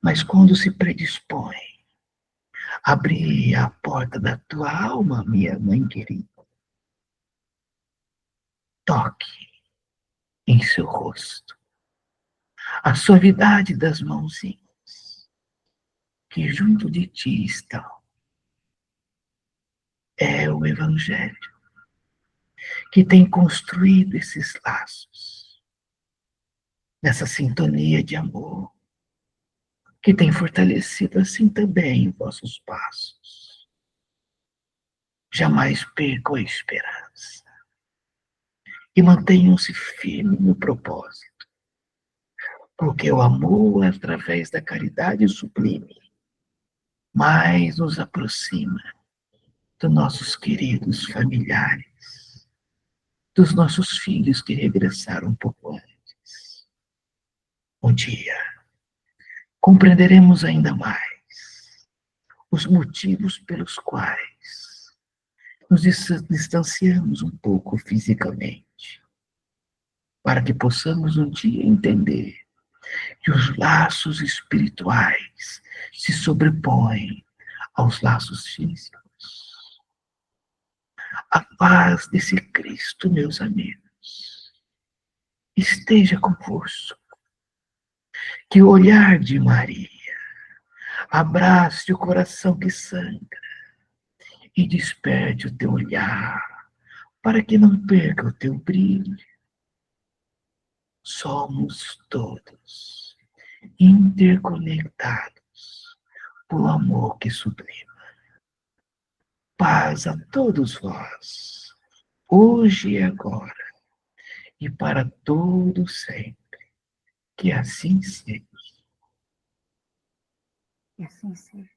mas quando se predispõe a abrir a porta da tua alma, minha mãe querida, toque em seu rosto a suavidade das mãozinhas que junto de ti estão. É o Evangelho que tem construído esses laços nessa sintonia de amor, que tem fortalecido assim também vossos passos. Jamais percam a esperança e mantenham-se firmes no propósito, porque o amor, através da caridade sublime, mais nos aproxima dos nossos queridos familiares, dos nossos filhos que regressaram um pouco antes. Um dia, compreenderemos ainda mais os motivos pelos quais nos distanciamos um pouco fisicamente, para que possamos um dia entender que os laços espirituais se sobrepõem aos laços físicos. A paz desse Cristo, meus amigos, esteja convosco. Que o olhar de Maria abrace o coração que sangra e desperte o teu olhar, para que não perca o teu brilho. Somos todos interconectados por amor que sublima. Paz a todos vós, hoje e agora, e para todo sempre. Que assim seja. E assim seja.